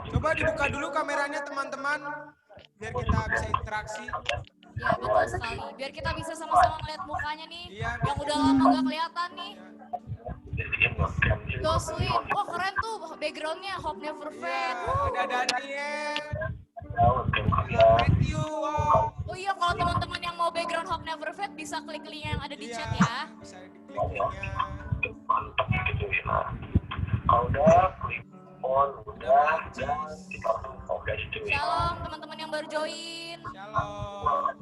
Coba dibuka dulu kameranya teman-teman, biar kita bisa interaksi. Ya betul sekali, biar kita bisa sama-sama ngeliat mukanya nih, yang udah lama gak kelihatan nih. Jocelyn, wah keren tuh backgroundnya, Hope Never Fade. Ada Daniel, Matthew, wow. Oh iya, kalau teman-teman yang mau background Hope Never Fade bisa klik link yang ada di chat ya. Bisa diklik linknya. Mantap gitu ya. Kalau udah klik on, udah kita oke itu. Shalom teman-teman yang baru join. Shalom.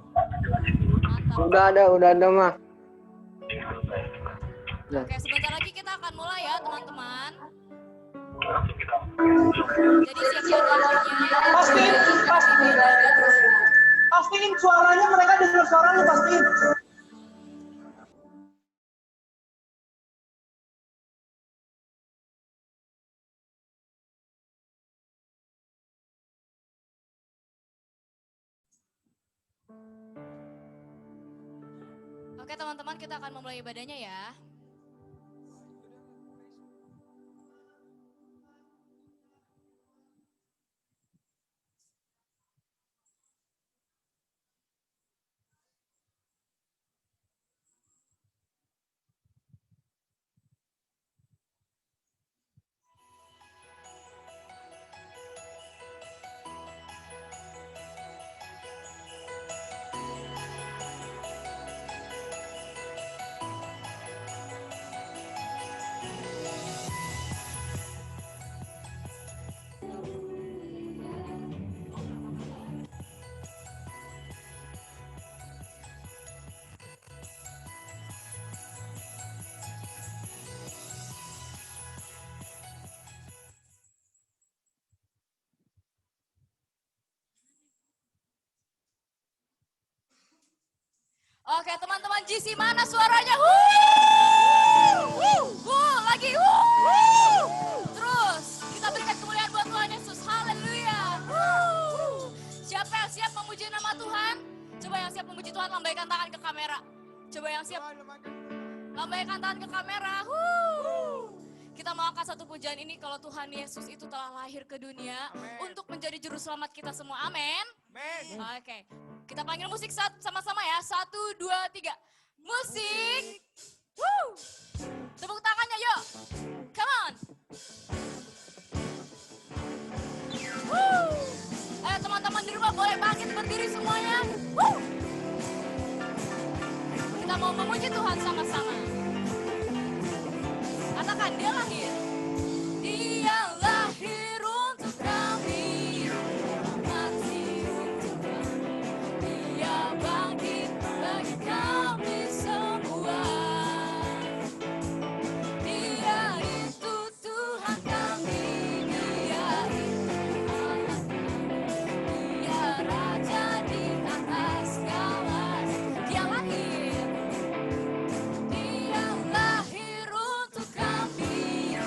Mantap. Udah ada mah. Oke, sebentar lagi kita akan mulai ya teman-teman. Jadi siap-siap lagunya. Pastiin suaranya, mereka dengar suara lu pastiin. Oke teman-teman, kita akan memulai ibadahnya ya. Oke teman-teman, GC mana suaranya? Lagi. Terus kita berikan kemuliaan buat Tuhan Yesus. Haleluya. Siapa yang siap memuji nama Tuhan? Coba yang siap memuji Tuhan lambaikan tangan ke kamera. Coba yang siap lambaikan tangan ke kamera. Kita mau angkat satu pujian ini kalau Tuhan Yesus itu telah lahir ke dunia untuk menjadi juru selamat kita semua. Amin. Oke. Kita panggil musik sama-sama ya. 1, 2, 3. Musik. Tepuk tangannya yuk. Come on. Teman-teman di rumah boleh bangkit berdiri semuanya. Kita mau memuji Tuhan sama-sama. Katakan dia lahir. Dia lahir untuk kami. Mati untuk kami. Dia bangkit bagi kami semua. Dia itu Tuhan kami. Dia itu Allah kami. Dia Raja di atas segala. Dia lahir. Dia lahir untuk kami.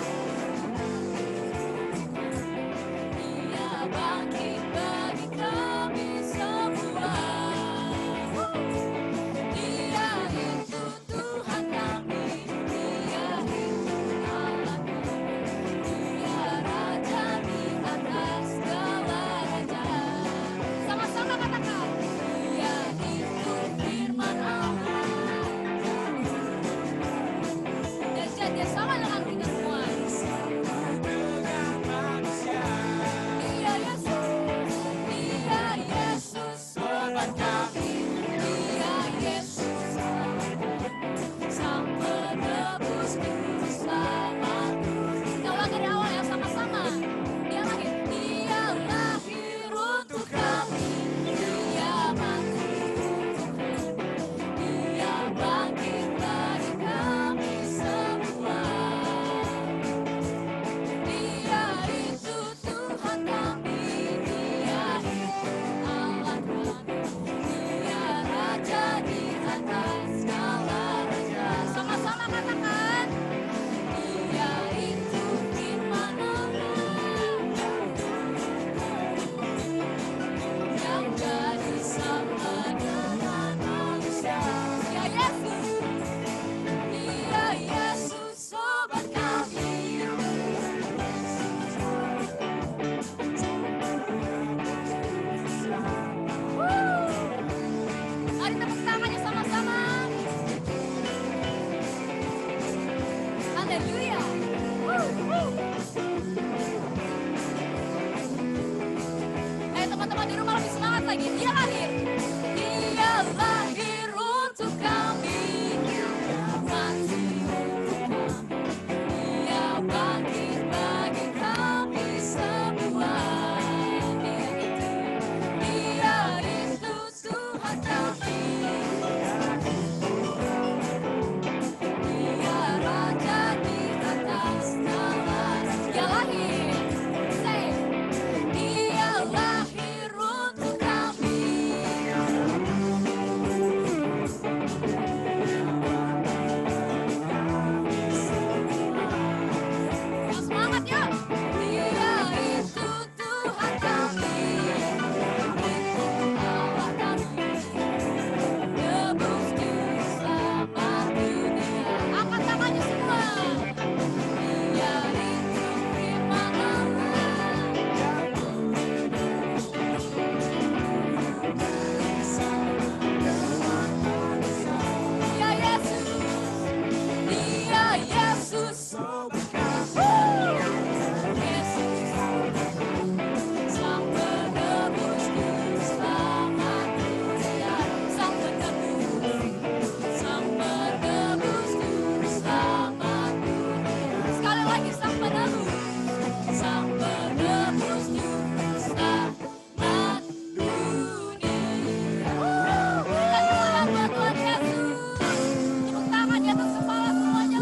lagi. Dia lahir. Dia lahir untuk kami. Dia mati untuk kami. Dia bangkit bagi kami semua. Dia itu Tuhan kami. Dia Raja di atas segala. Dia lahir. Say. Dia lahir untuk kami. Yuk, semangat yuk. Dia itu Tuhan kami. Allah kami. Tebus juru selamat dunia. Angkat tangannya semua. Dia itu firman Allah. Dia Yesus. Dia Yesus. Yesus. Sang penebus juru selamat dunia. Sang penebus. Sang penebus juru selamat dunia. Sekali lagi sang penebus. Sang penebus juru selamat dunia. Berikan kemuliaan buat Tuhan Yesus. Tepuk tangan di atas kepala semuanya.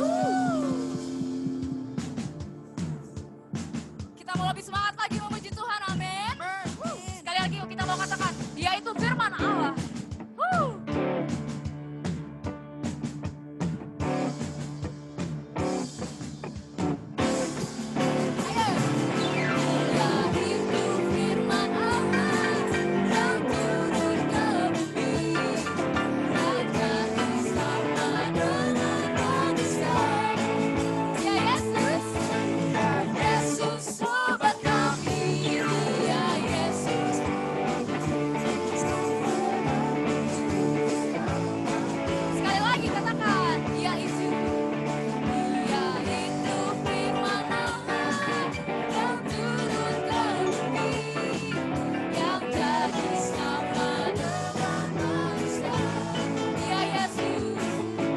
Kita mau lebih semangat lagi memuji Tuhan, amin. Sekali lagi kita mau katakan, dia itu firman Allah. Dia itu firman Allah yang turun ke bumi, yang jadi sama dengan manusia. Dia Yesus, sobat kami. Dia Yesus. Sekali lagi katakan, dia itu firman Allah yang turun ke bumi, yang jadi sama dengan manusia. Dia Yesus,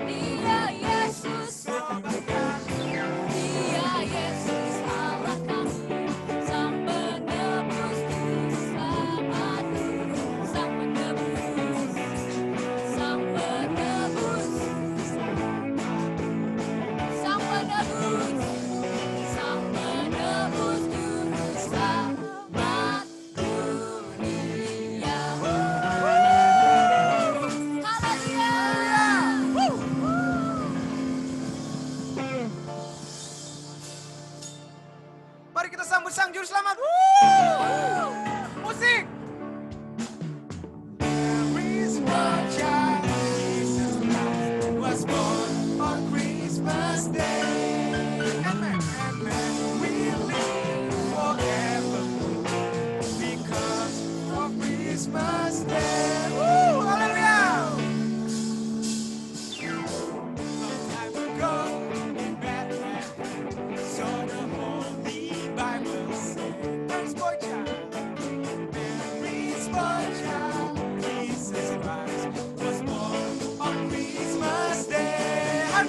dia Yesus Allah kami, sang penebus juru selamat dunia. Sang penebus, sang penebus, sang penebus, sang penebus juru selamat dunia. Haleluya. Mari kita sambut sang juru selamat. Musik. Christmas child, Jesus Christ was born on Christmas Day. Amen, amen. We live forever because of Christmas Day. Hallelujah. Long time ago in Bethlehem, so the Holy Bible said, "Mary's boy child, Mary's boy child, Jesus Christ was born on Christmas Day." And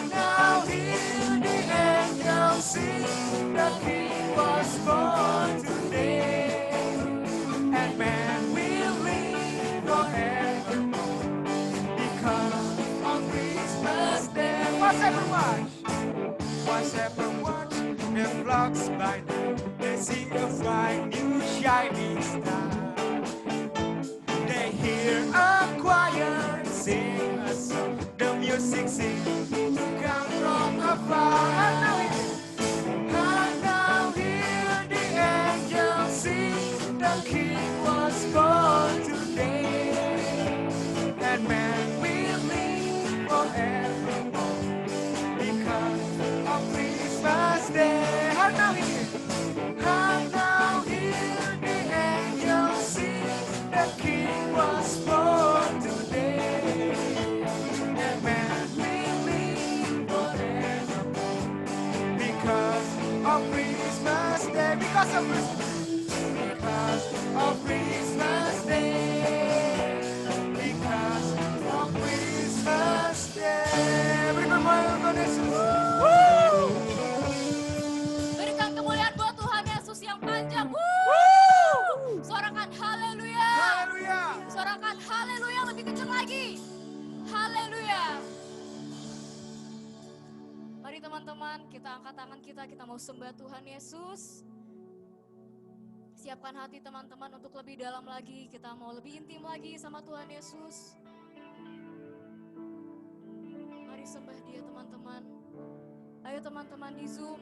now hear the angels sing, the King was born today, and man will live forevermore because of Christmas Day. What's ever watch the flocks by night, they see a bright new shining star. They hear a choir sing a song, the music sings to come from afar. And now hear the angels sing, the King was born today, and man will live forevermore because of Christmas Day. And now hear the angels sing, the King was born today, and man will live forevermore because of Christmas Day. Because of Christmas. kita angkat tangan kita mau sembah Tuhan Yesus. Siapkan hati teman-teman untuk lebih dalam lagi, kita mau lebih intim lagi sama Tuhan Yesus. Mari sembah Dia teman-teman. Ayo teman-teman di Zoom,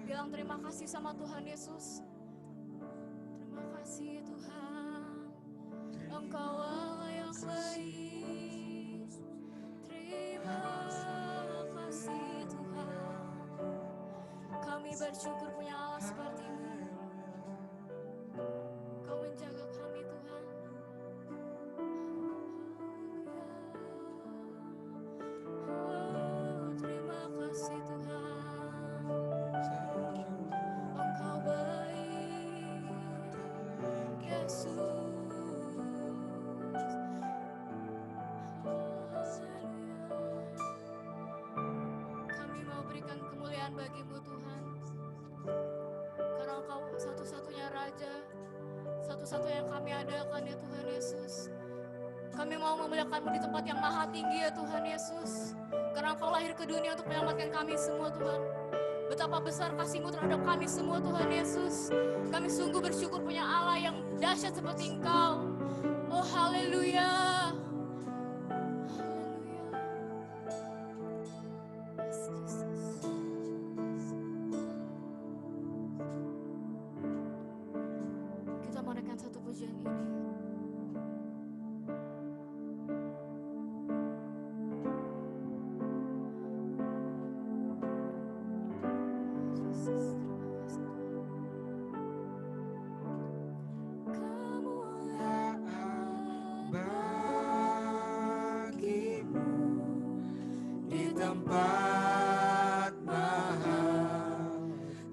bilang terima kasih sama Tuhan Yesus. Terima kasih Tuhan, Engkau Allah yang baik. Terima kasih Tuhan, kami bersyukur punya Allah seperti-Mu. Kau menjaga kami Tuhan. Oh, terima kasih Tuhan, Engkau baik Yesus. Kami mau berikan kemuliaan bagi-Mu Tuhan, karena Engkau satu-satunya Raja, satu-satunya yang kami adakan ya Tuhan Yesus. Kami mau memuliakan-Mu di tempat yang maha tinggi ya Tuhan Yesus, karena Engkau lahir ke dunia untuk menyelamatkan kami semua Tuhan. Betapa besar kasih-Mu terhadap kami semua Tuhan Yesus. Kami sungguh bersyukur punya Allah yang dahsyat seperti Engkau. Oh haleluya. Kita mau naikkan satu pujian ini. Tempat maha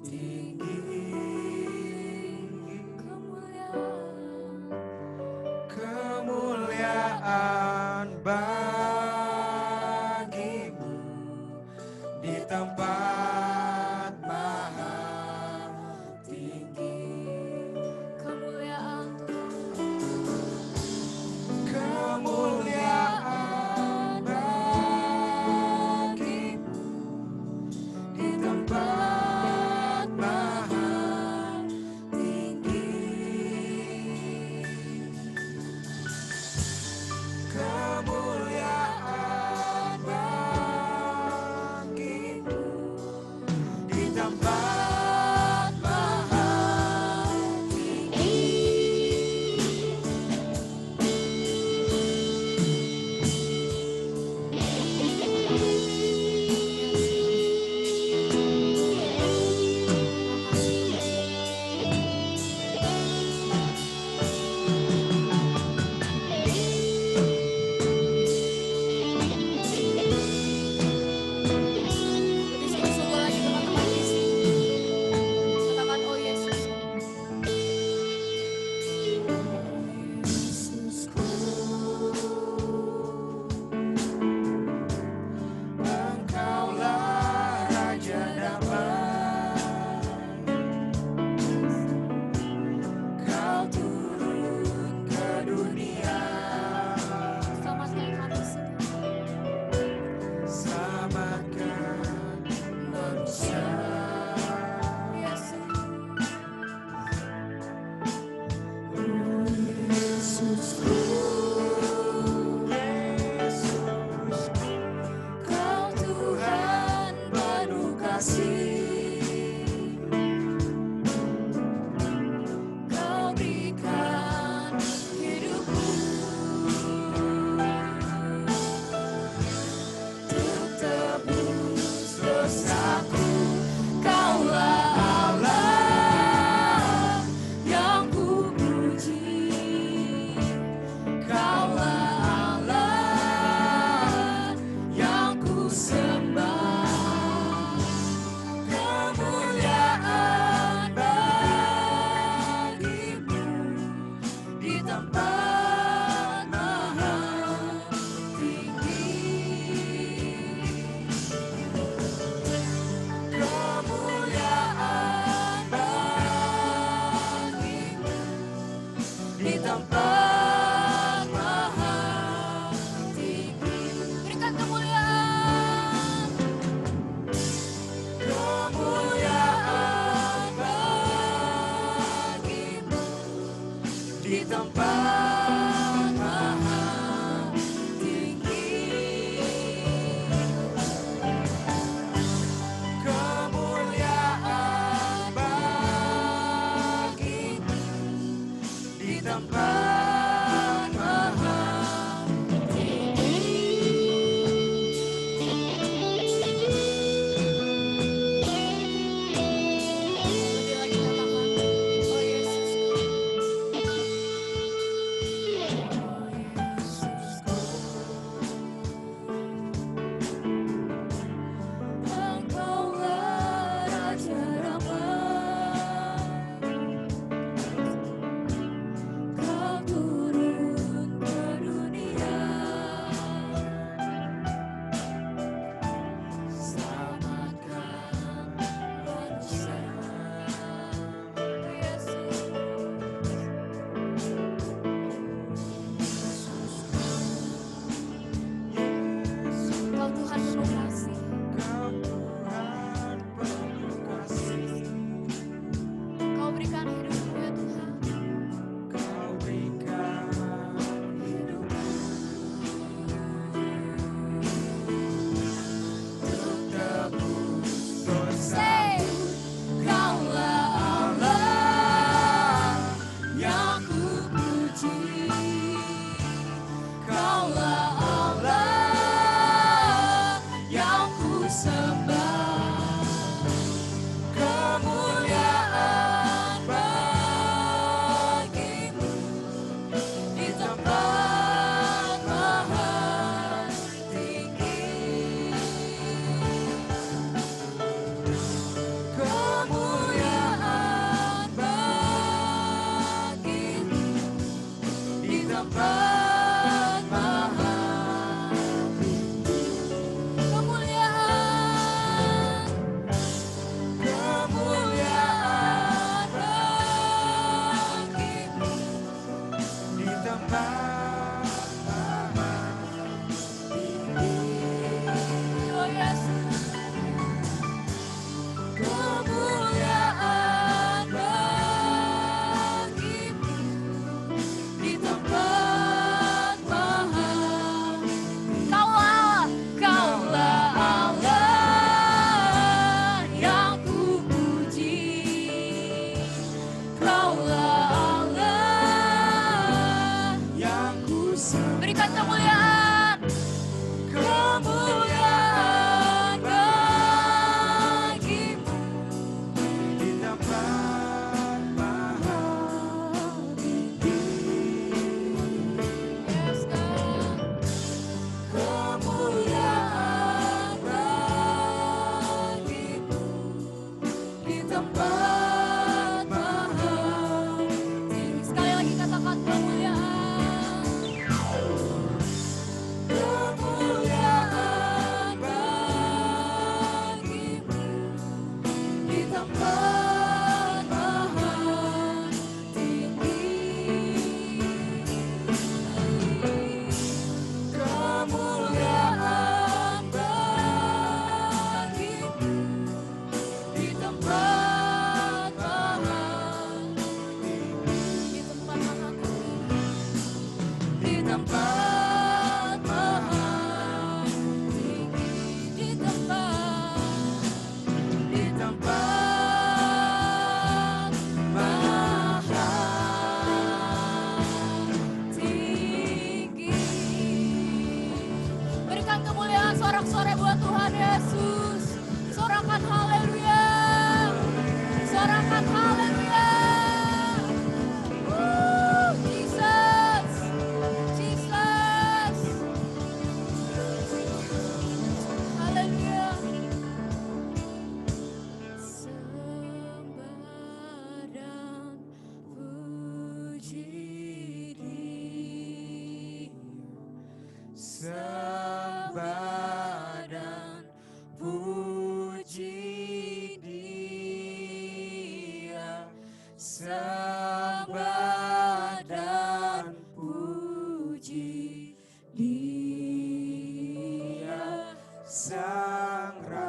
tinggi, kemuliaan bagimu di tempat maha tinggi, Kemuliaan kemuliaan bagimu di tempat maha tinggi, kemuliaan bagimu di tempat maha tinggi. Lebih sungguh-sungguh lagi teman-teman di sini. Katakan oh Yesus. Engkaulah Raja damai, Kau turun ke dunia, Selamatkan kami semua. selamatkan manusia. Yesus. Yesusku, Yesusku, Kau Tuhan penuh kasih, Kau berikan hidupmu untuk tebus dosaku. Kaulah Allah yang ku puji, Kaulah Allah yang ku sembah. Kemuliaan bagimu di tempat maha tinggi, kemuliaan bagimu di tempat maha tinggi. Berikan kemuliaan. tempat maha tinggi. Kemuliaan bagimu di tempat maha tinggi, di tempat maha tinggi, di tempat maha tinggi, di tempat maha tinggi. Berikan kemuliaan sorak-sorai buat Tuhan Yesus. Sorakan haleluya. Sorakan haleluya. Jesus. Jesus. Haleluya. Sembah dan puji Dia. Sembah dan puji Dia, sembah dan puji Dia, Sang Raja.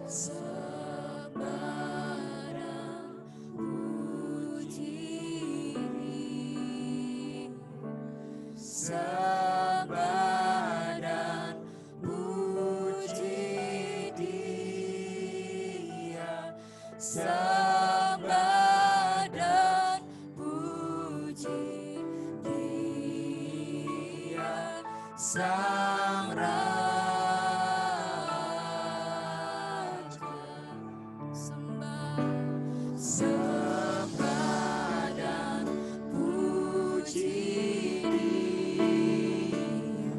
Sembah dan puji Dia. Sembah dan puji Dia, sembah dan puji Dia, Sang Raja. Sembah dan puji Dia,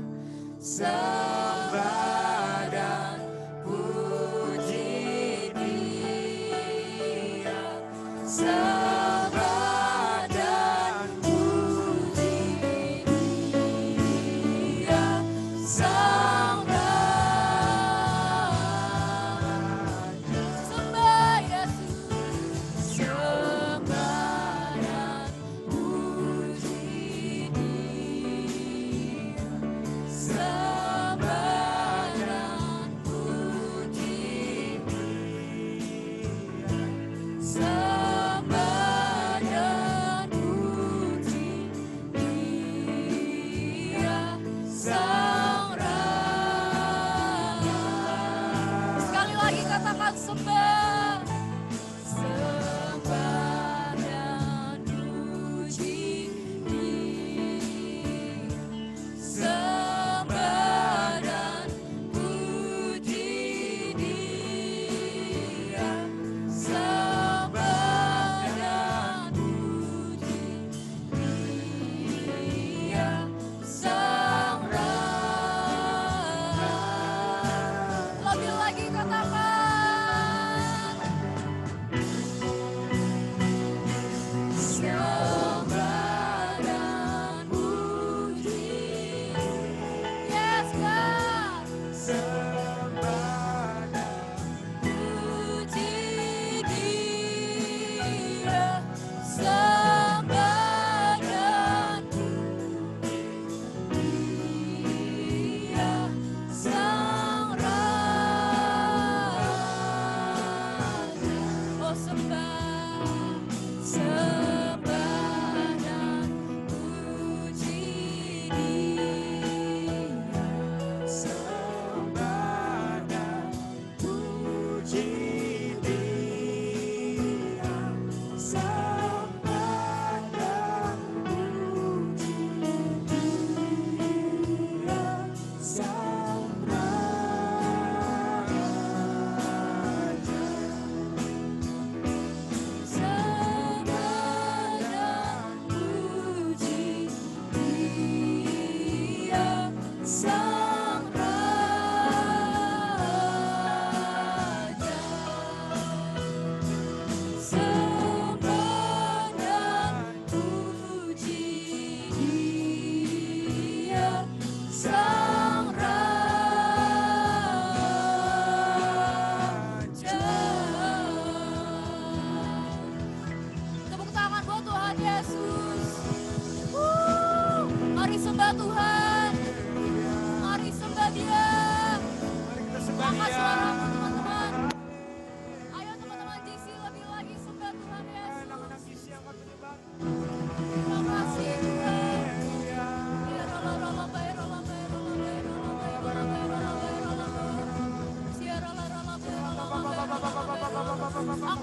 sembah dan puji Dia, sembah dan puji Dia, Sang Raja. Sembah Yesus. Sembah dan puji Dia, sembah dan puji Dia, sembah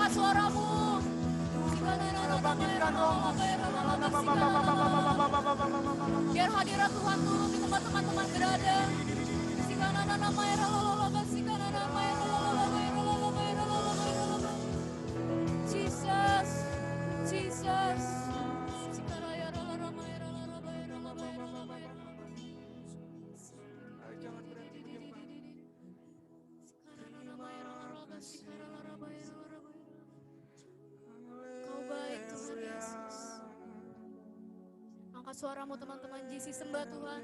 angkat suaramu. Biar hadirat Tuhan turun di tempat teman-teman berada. Jesus, Jesus. Jangan berhenti menyembah. Kau baik Tuhan Yesus. Angkat suaramu teman-teman, JC sembah Tuhan.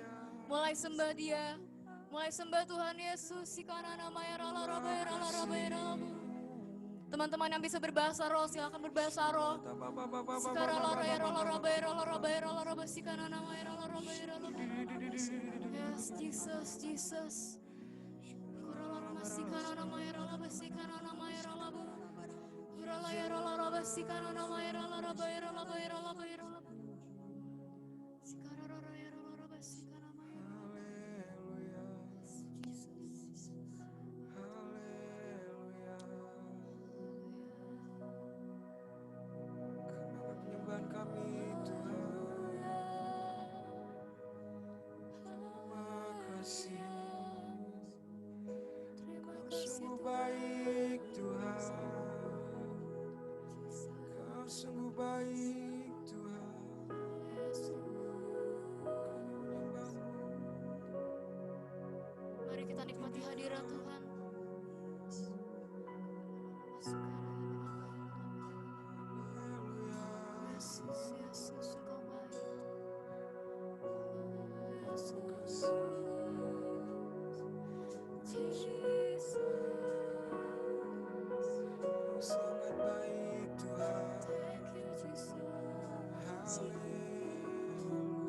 Mulai sembah Dia. Mulai sembah Tuhan Yesus. Teman-teman yang bisa berbahasa roh, silakan berbahasa roh. Yes, Jesus, Jesus. Penyembahan kami Tuhan. Terima kasih. Kau sungguh baik Tuhan. Kau sungguh baik Tuhan. Kami menyembah-Mu. Mari kita nikmati hadirat Tuhan. Yesus, Yesus, Engkau baik. Yesus, Jesus. Kau sangat baik Tuhan. Thank you, Jesus. Haleluya.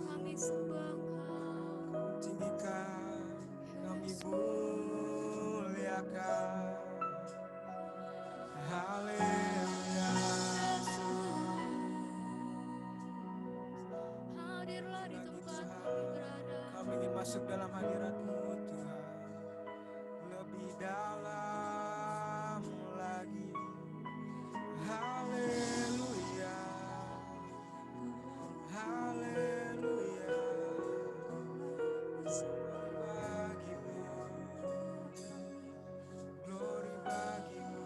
Kami sembah Engkau. Tinggikan, kami muliakan. Haleluya. Hadirlah di tempat kami berada. Kami ingin masuk dalam hadirat-Mu Tuhan. Lebih dalam lagi. Haleluya. Haleluya. Bagimu. Glory bagimu.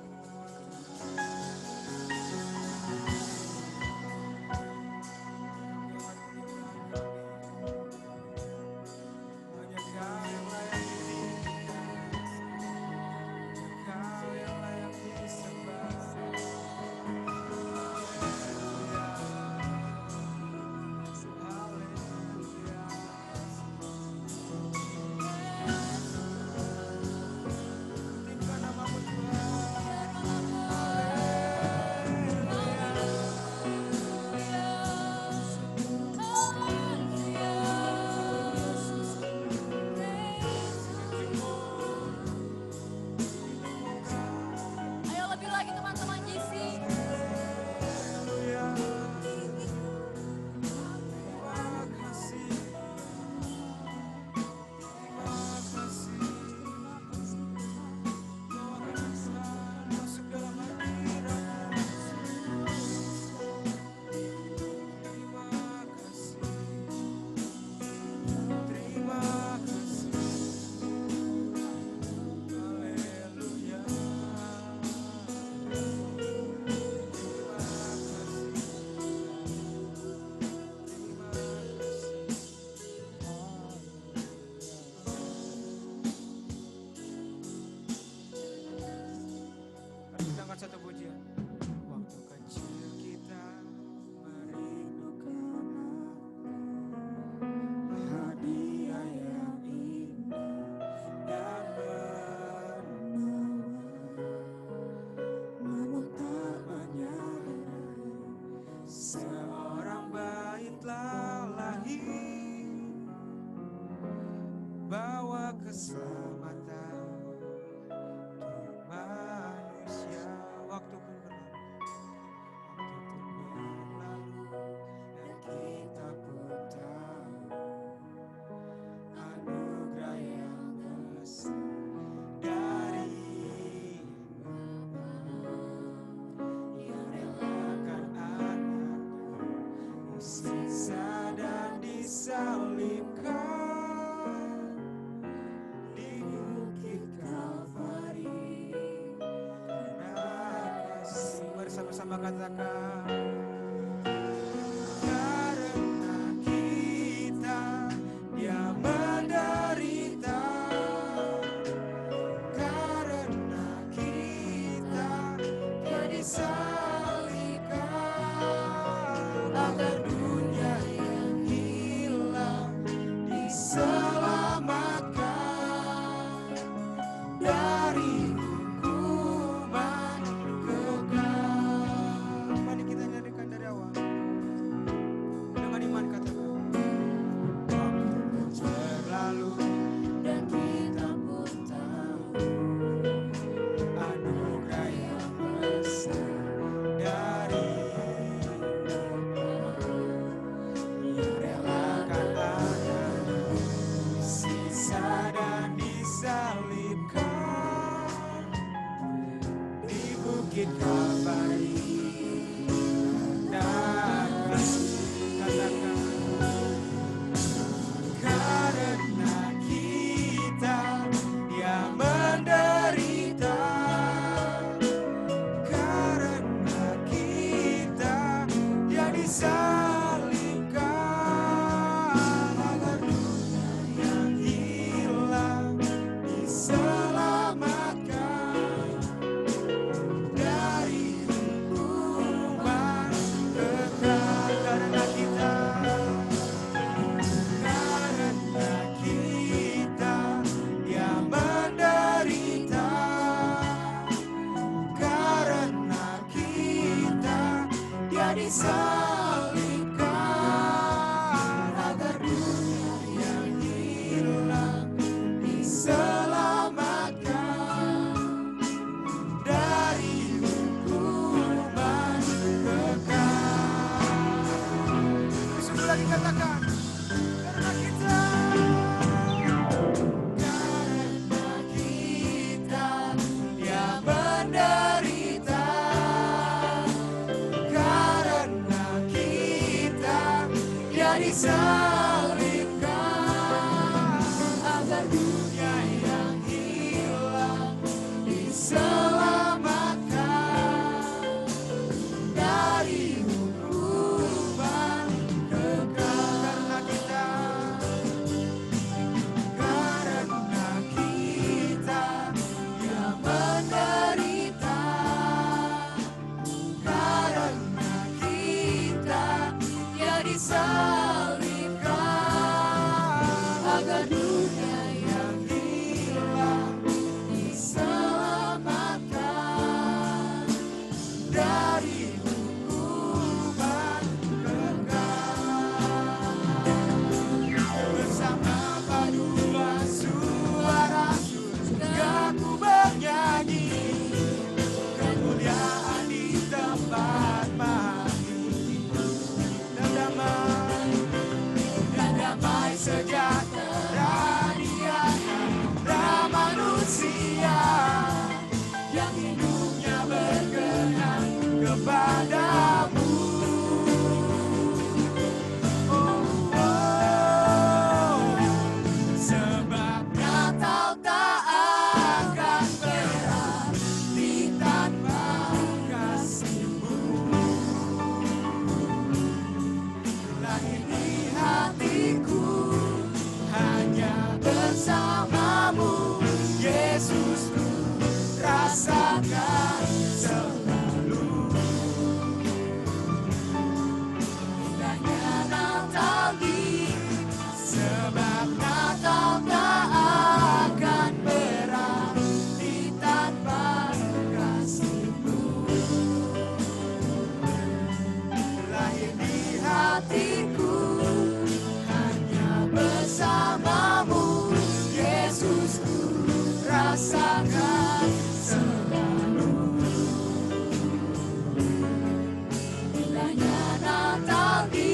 Hanya Kau yang layak dipuji. Kau yang layak disembah. Haleluya. Tinggikan nama-Mu Tuhan. Ayo lebih lagi teman-teman JC. Haleluya. Terima kasih. Terima kasih. Kau akan selalu masuk dalam hadirat-Mu. Terima kasih. Terima kasih. Haleluya. Terima Mari kita angkat satu pujian. Waktu kecil kita merindukan hadiah yang indah dan namun tak menyadari seorang bayi telah lahir bawa keselamatan untuk manusia. Waktu pun berlalu dan kita pun tahu anugerah yang besar dari Bapa. katakan. Karena kita dia menderita. Karena kita dia disalibkan. Agar dunia yang hilang diselamatkan dari hukuman kekal. Mari kita nyanyikan dari awal. Dengan iman katakan. Waktu berlalu dan kita pun tahu anugerah yang besar dari yang relakan anaknya disiksa dan disalibkan di bukit Kalvari. Karena kita dia menderita. Karena kita dia disalibkan. Agar dunia yang hilang diselamatkan dari hukuman kekal. Karena kita dia menderita. Karena kita dia disalibkan. Agar dunia yang hilang diselamatkan dari hukuman kekal. Sudah lagi katakan. Karena kita dia menderita. Karena kita dia disalibkan. Agar dunia yang hilang diselamatkan dari hukuman kekal. Karena kita dia menderita. Karena kita dia disalibkan. Agar dunia yang hilang diselamatkan dari hukuman kekal. Bersama paduan suara aku bernyanyi kemuliaan di tempat mati. Dan damai sejahtera di antara manusia yang hidupnya berkenan kepadamu. Sebab Natal tak akan berarti tanpa kasih-Mu. Lahir di hatiku hanya bersama-Mu, Yesus, ku rasakan selalu. Indahnya Natal di sebab Natal tak akan berarti tanpa kasih-Mu. Lahir di hatiku hanya bersama-Mu, Yesus, ku rasakan selalu. Indahnya Natal di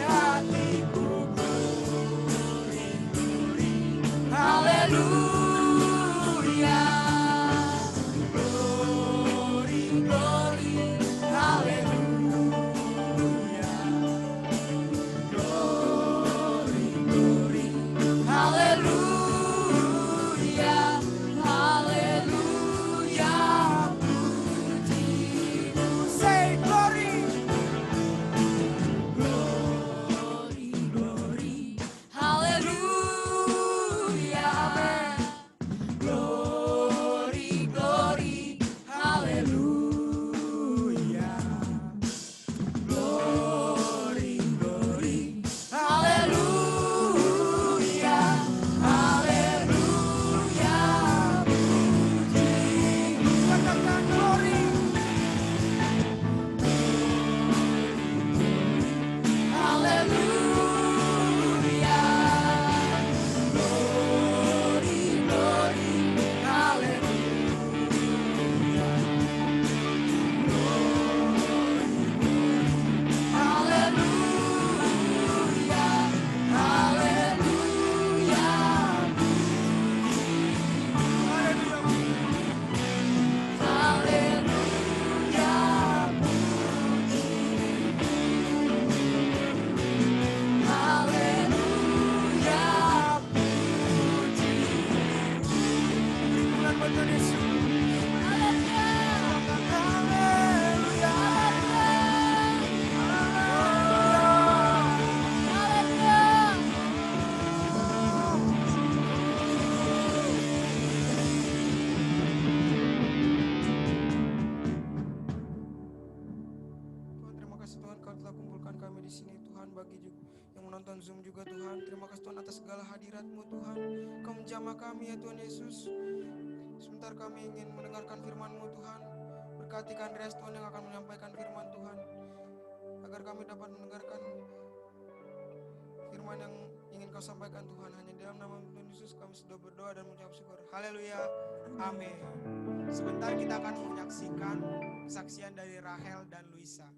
hatiku. Haleluya, glory, glory, haleluya, glory, glory, haleluya, haleluya. yang menonton Zoom juga Tuhan. Terima kasih Tuhan atas segala hadirat-Mu Tuhan. Kau menjamah kami ya Tuhan Yesus. Sebentar kami ingin mendengarkan firman-Mu Tuhan. Berkati Andreas Tuhan yang akan menyampaikan firman Tuhan, agar kami dapat mendengarkan firman yang ingin Kau sampaikan Tuhan. Hanya dalam nama Tuhan Yesus kami sudah berdoa dan mengucap syukur. Haleluya. Amin. Sebentar kita akan menyaksikan kesaksian dari Rahel dan Luisa.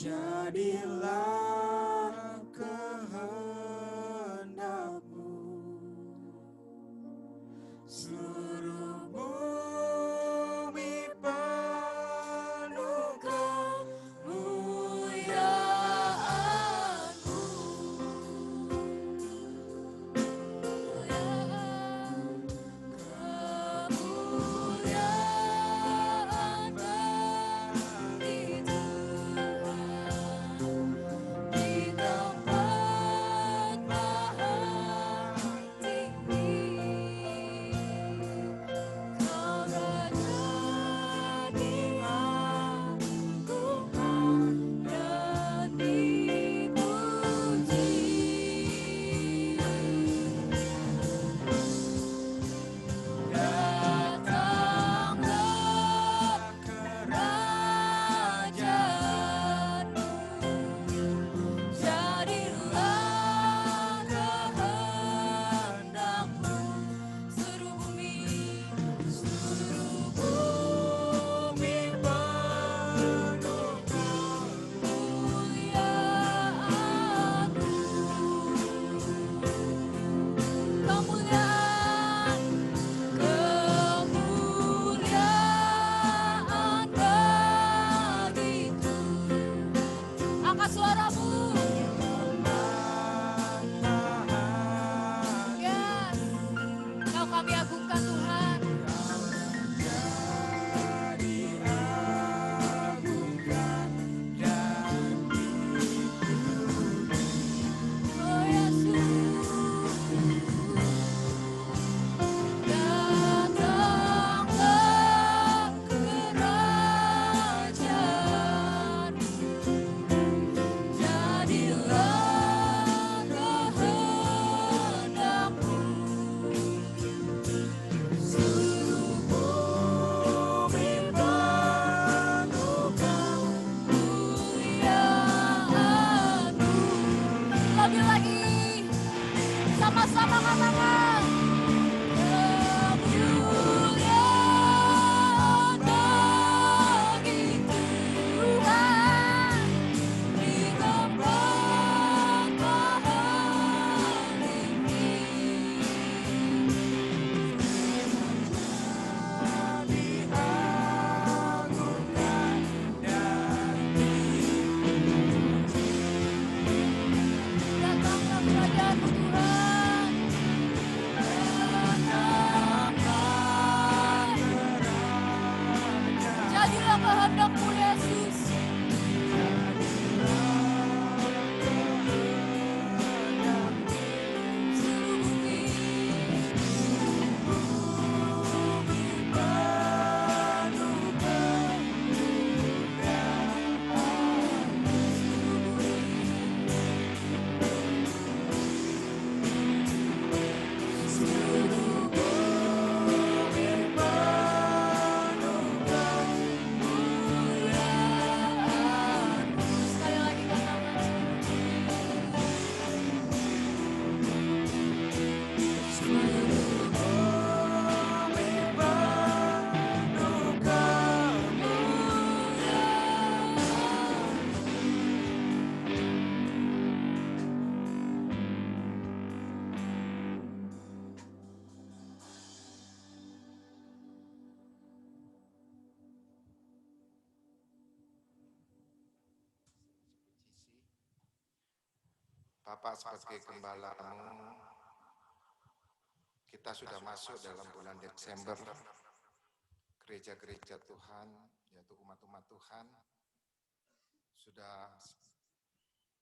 Jadilah kehendak-Mu, seluruh bumi penuh kemuliaan-Mu. sama-sama katakan. Kemuliaan bagi Tuhan di tempat Tuhan ini. Datanglah kerajaan-Mu Tuhan. Jadilah kehendak-Mu Yesus. Seluruh bumi sekali lagi katakan. Bapak sebagai gembalamu, kita sudah masuk dalam bulan Desember. Gereja-gereja Tuhan, yaitu umat-umat Tuhan, sudah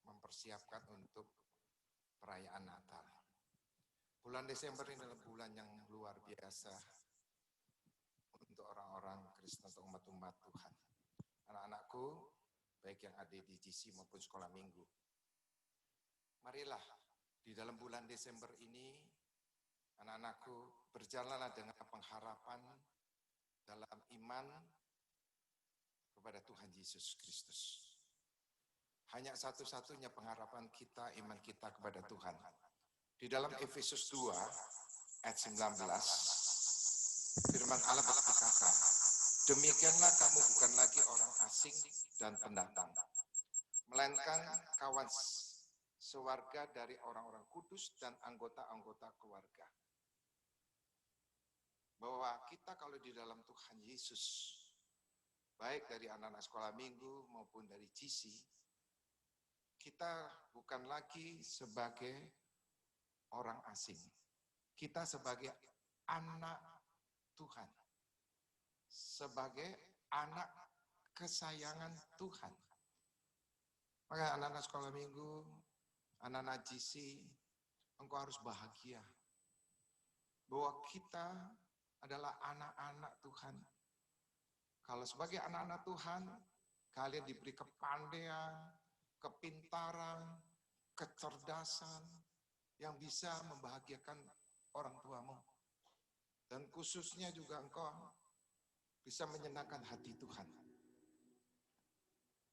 mempersiapkan untuk perayaan Natal. Bulan Desember ini adalah bulan yang luar biasa untuk orang-orang Kristen atau umat-umat Tuhan. Anak-anakku, baik yang ada di GC maupun sekolah minggu. Marilah di dalam bulan Desember ini, anak-anakku, berjalanlah dengan pengharapan dalam iman kepada Tuhan Yesus Kristus. Hanya satu-satunya pengharapan kita, iman kita kepada Tuhan. Di dalam Efesus 2 ayat 19, firman Allah berkata, demikianlah kamu bukan lagi orang asing dan pendatang, melainkan kawan sewarga dari orang-orang kudus dan anggota-anggota keluarga. Bahwa kita kalau di dalam Tuhan Yesus, baik dari anak-anak sekolah minggu maupun dari GC, kita bukan lagi sebagai orang asing. Kita sebagai anak Tuhan. Sebagai anak kesayangan Tuhan. Maka anak-anak sekolah minggu, anak-anak GC, engkau harus bahagia. Bahwa kita adalah anak-anak Tuhan. Kalau sebagai anak-anak Tuhan, kalian diberi kepandaian, kepintaran, kecerdasan, yang bisa membahagiakan orang tuamu. Dan khususnya juga engkau bisa menyenangkan hati Tuhan.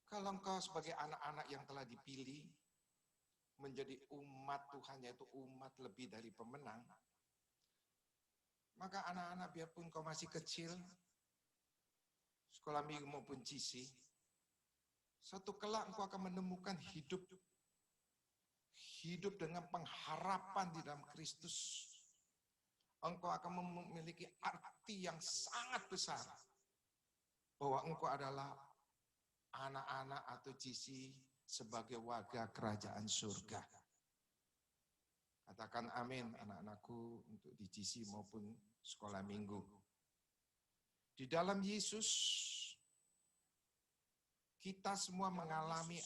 Kalau engkau sebagai anak-anak yang telah dipilih, menjadi umat Tuhan, yaitu umat lebih dari pemenang, maka anak-anak biarpun kau masih kecil, sekolah minggu maupun GC, suatu kelak engkau akan menemukan hidup dengan pengharapan di dalam Kristus. Engkau akan memiliki arti yang sangat besar, bahwa engkau adalah anak-anak atau GC sebagai warga kerajaan surga. Katakan amin anak-anakku untuk di GC maupun sekolah minggu. Di dalam Yesus, kita semua mengalami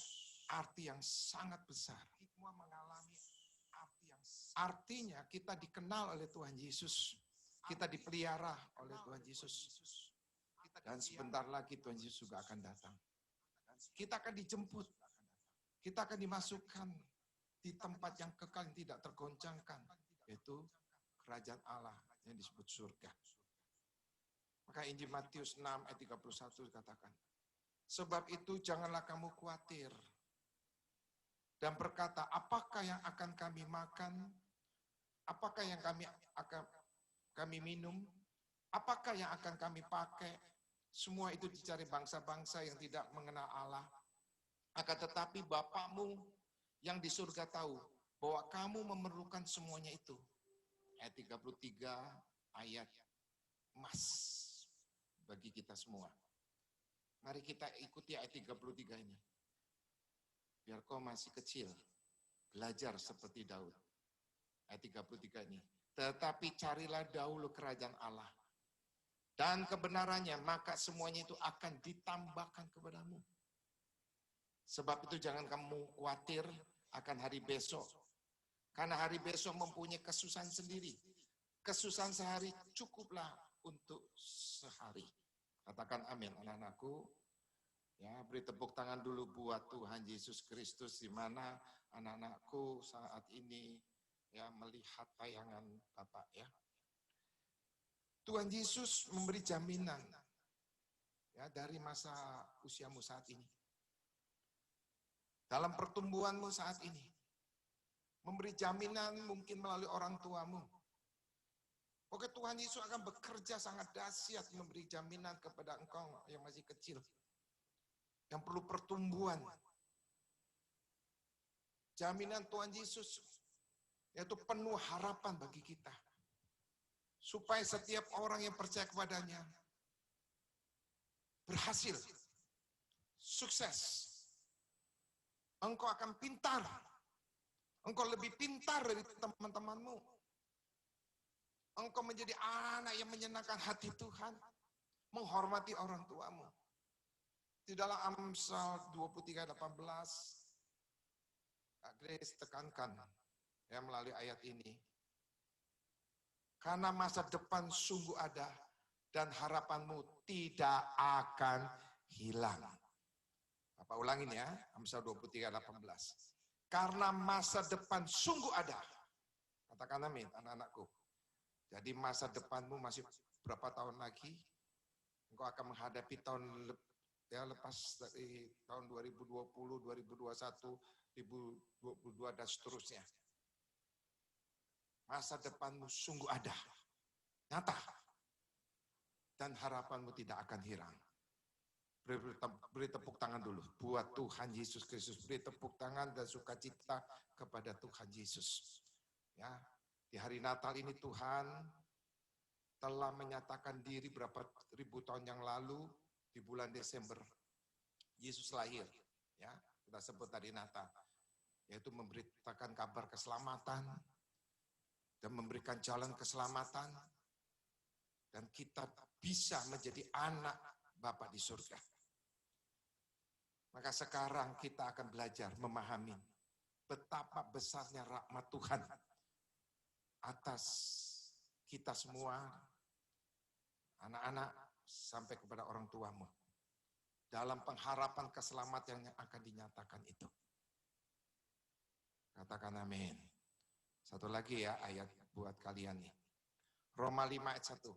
arti yang sangat besar. Artinya kita dikenal oleh Tuhan Yesus. Kita dipelihara oleh Tuhan Yesus. Dan sebentar lagi Tuhan Yesus juga akan datang. Kita akan dijemput. Kita akan dimasukkan di tempat yang kekal yang tidak tergoncangkan, yaitu kerajaan Allah yang disebut surga. Maka Injil Matius 6 ayat 31 katakan, sebab itu janganlah kamu khawatir dan berkata, apakah yang akan kami makan, Apakah yang kami minum? Apakah yang akan kami pakai? Semua itu dicari bangsa-bangsa yang tidak mengenal Allah. Akan tetapi Bapakmu yang di surga tahu bahwa kamu memerlukan semuanya itu. Ayat 33, ayat emas bagi kita semua. Mari kita ikuti ayat 33 ini. Biar kau masih kecil, belajar seperti Daud. Ayat 33 ini. Tetapi carilah dahulu kerajaan Allah dan kebenarannya, maka semuanya itu akan ditambahkan kepadamu. Sebab itu jangan kamu khawatir akan hari besok. Karena hari besok mempunyai kesusahan sendiri. Kesusahan sehari cukuplah untuk sehari. Katakan amin, anak-anakku. Ya, beri tepuk tangan dulu buat Tuhan Yesus Kristus, di mana anak-anakku saat ini ya melihat tayangan Bapak ya. Tuhan Yesus memberi jaminan ya dari masa usiamu saat ini. Dalam pertumbuhanmu saat ini. Memberi jaminan mungkin melalui orang tuamu. Oke, Tuhan Yesus akan bekerja sangat dahsyat memberi jaminan kepada engkau yang masih kecil. Yang perlu pertumbuhan. Jaminan Tuhan Yesus yaitu penuh harapan bagi kita. Supaya setiap orang yang percaya kepadanya berhasil, sukses. Engkau akan pintar. Engkau lebih pintar dari teman-temanmu. Engkau menjadi anak yang menyenangkan hati Tuhan. Menghormati orang tuamu. Di dalam Amsal 23:18, Kak Grace tekankan ya melalui ayat ini. Karena masa depan sungguh ada dan harapanmu tidak akan hilang. Bapak ulangin ya, Amsal 23:18. Karena masa depan sungguh ada. Katakan amin, anak-anakku. Jadi masa depanmu masih berapa tahun lagi? Engkau akan menghadapi tahun ya lepas dari tahun 2020, 2021, 2022 dan seterusnya. Masa depanmu sungguh ada, nyata, dan harapanmu tidak akan hilang. Beri tepuk tangan dulu buat Tuhan Yesus Kristus. Beri tepuk tangan dan sukacita kepada Tuhan Yesus. Ya, di hari Natal ini Tuhan telah menyatakan diri berapa ribu tahun yang lalu di bulan Desember. Yesus lahir, ya kita sebut hari Natal, yaitu memberitakan kabar keselamatan dan memberikan jalan keselamatan, dan kita bisa menjadi anak Bapa di surga. Maka sekarang kita akan belajar memahami betapa besarnya rahmat Tuhan atas kita semua, anak-anak sampai kepada orang tuamu. Dalam pengharapan keselamatan yang akan dinyatakan itu. Katakan amin. Satu lagi ya ayat buat kalian nih. Roma 5 ayat 1.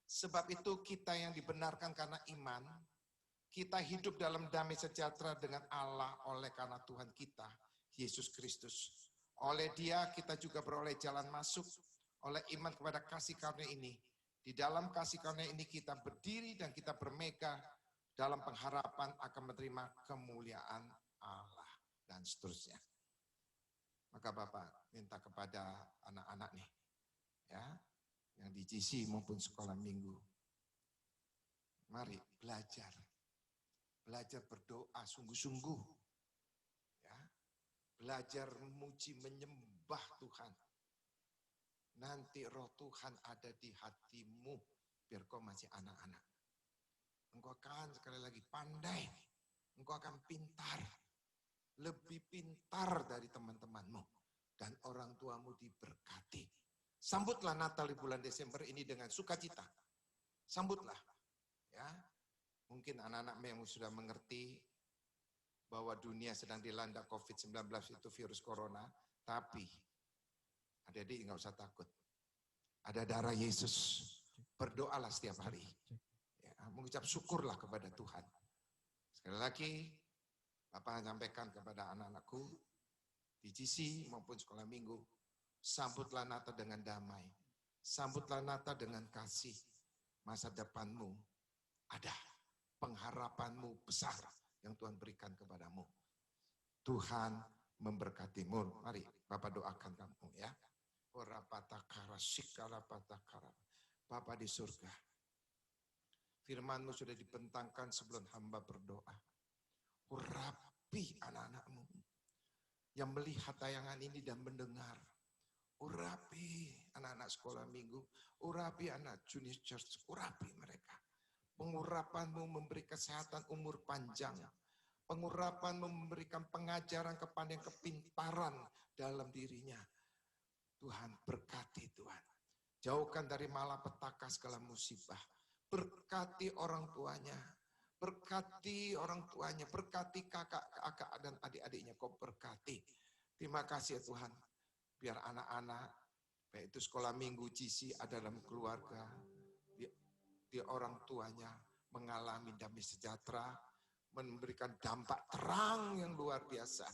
Sebab itu kita yang dibenarkan karena iman, kita hidup dalam damai sejahtera dengan Allah oleh karena Tuhan kita, Yesus Kristus. Oleh Dia kita juga beroleh jalan masuk oleh iman kepada kasih karunia ini. Di dalam kasih karunia ini kita berdiri dan kita bermegah dalam pengharapan akan menerima kemuliaan Allah dan seterusnya. Maka Bapak minta kepada anak-anak nih, ya, yang di GC maupun sekolah minggu, mari belajar berdoa sungguh-sungguh, ya, belajar memuji menyembah Tuhan. Nanti roh Tuhan ada di hatimu, biar kau masih anak-anak. Engkau akan sekali lagi pandai, engkau akan pintar, lebih pintar dari teman-temanmu, dan orang tuamu diberkati. Sambutlah Natal di bulan Desember ini dengan sukacita. Sambutlah. Ya, mungkin anak-anak yang sudah mengerti bahwa dunia sedang dilanda COVID-19 itu virus corona, tapi adik-adik nggak usah takut. Ada darah Yesus. Berdoalah setiap hari. Ya, mengucap syukurlah kepada Tuhan. Sekali lagi, Bapak sampaikan kepada anak-anakku di GC maupun sekolah minggu, Sambutlah Natal dengan damai. Sambutlah Natal dengan kasih. Masa depanmu ada. Pengharapanmu besar yang Tuhan berikan kepadamu. Tuhan memberkatimu. Mari Bapak doakan kamu ya. Bapa di surga, firman-Mu sudah dibentangkan sebelum hamba berdoa. Urapi anak-anak-Mu yang melihat tayangan ini dan mendengar. Urapi anak-anak sekolah minggu, urapi anak junior church, urapi mereka. Pengurapan-Mu memberi kesehatan umur panjang. Pengurapan-Mu memberikan pengajaran kepada yang kepintaran dalam dirinya. Tuhan berkati Tuhan. Jauhkan dari malapetaka segala musibah. Berkati orang tuanya. Berkati orang tuanya. Berkati kakak-kakak dan adik-adiknya. Kau berkati. Terima kasih ya Tuhan. Biar anak-anak, baik itu sekolah minggu GC ada dalam keluarga. Di orang tuanya mengalami damai sejahtera. Memberikan dampak terang yang luar biasa.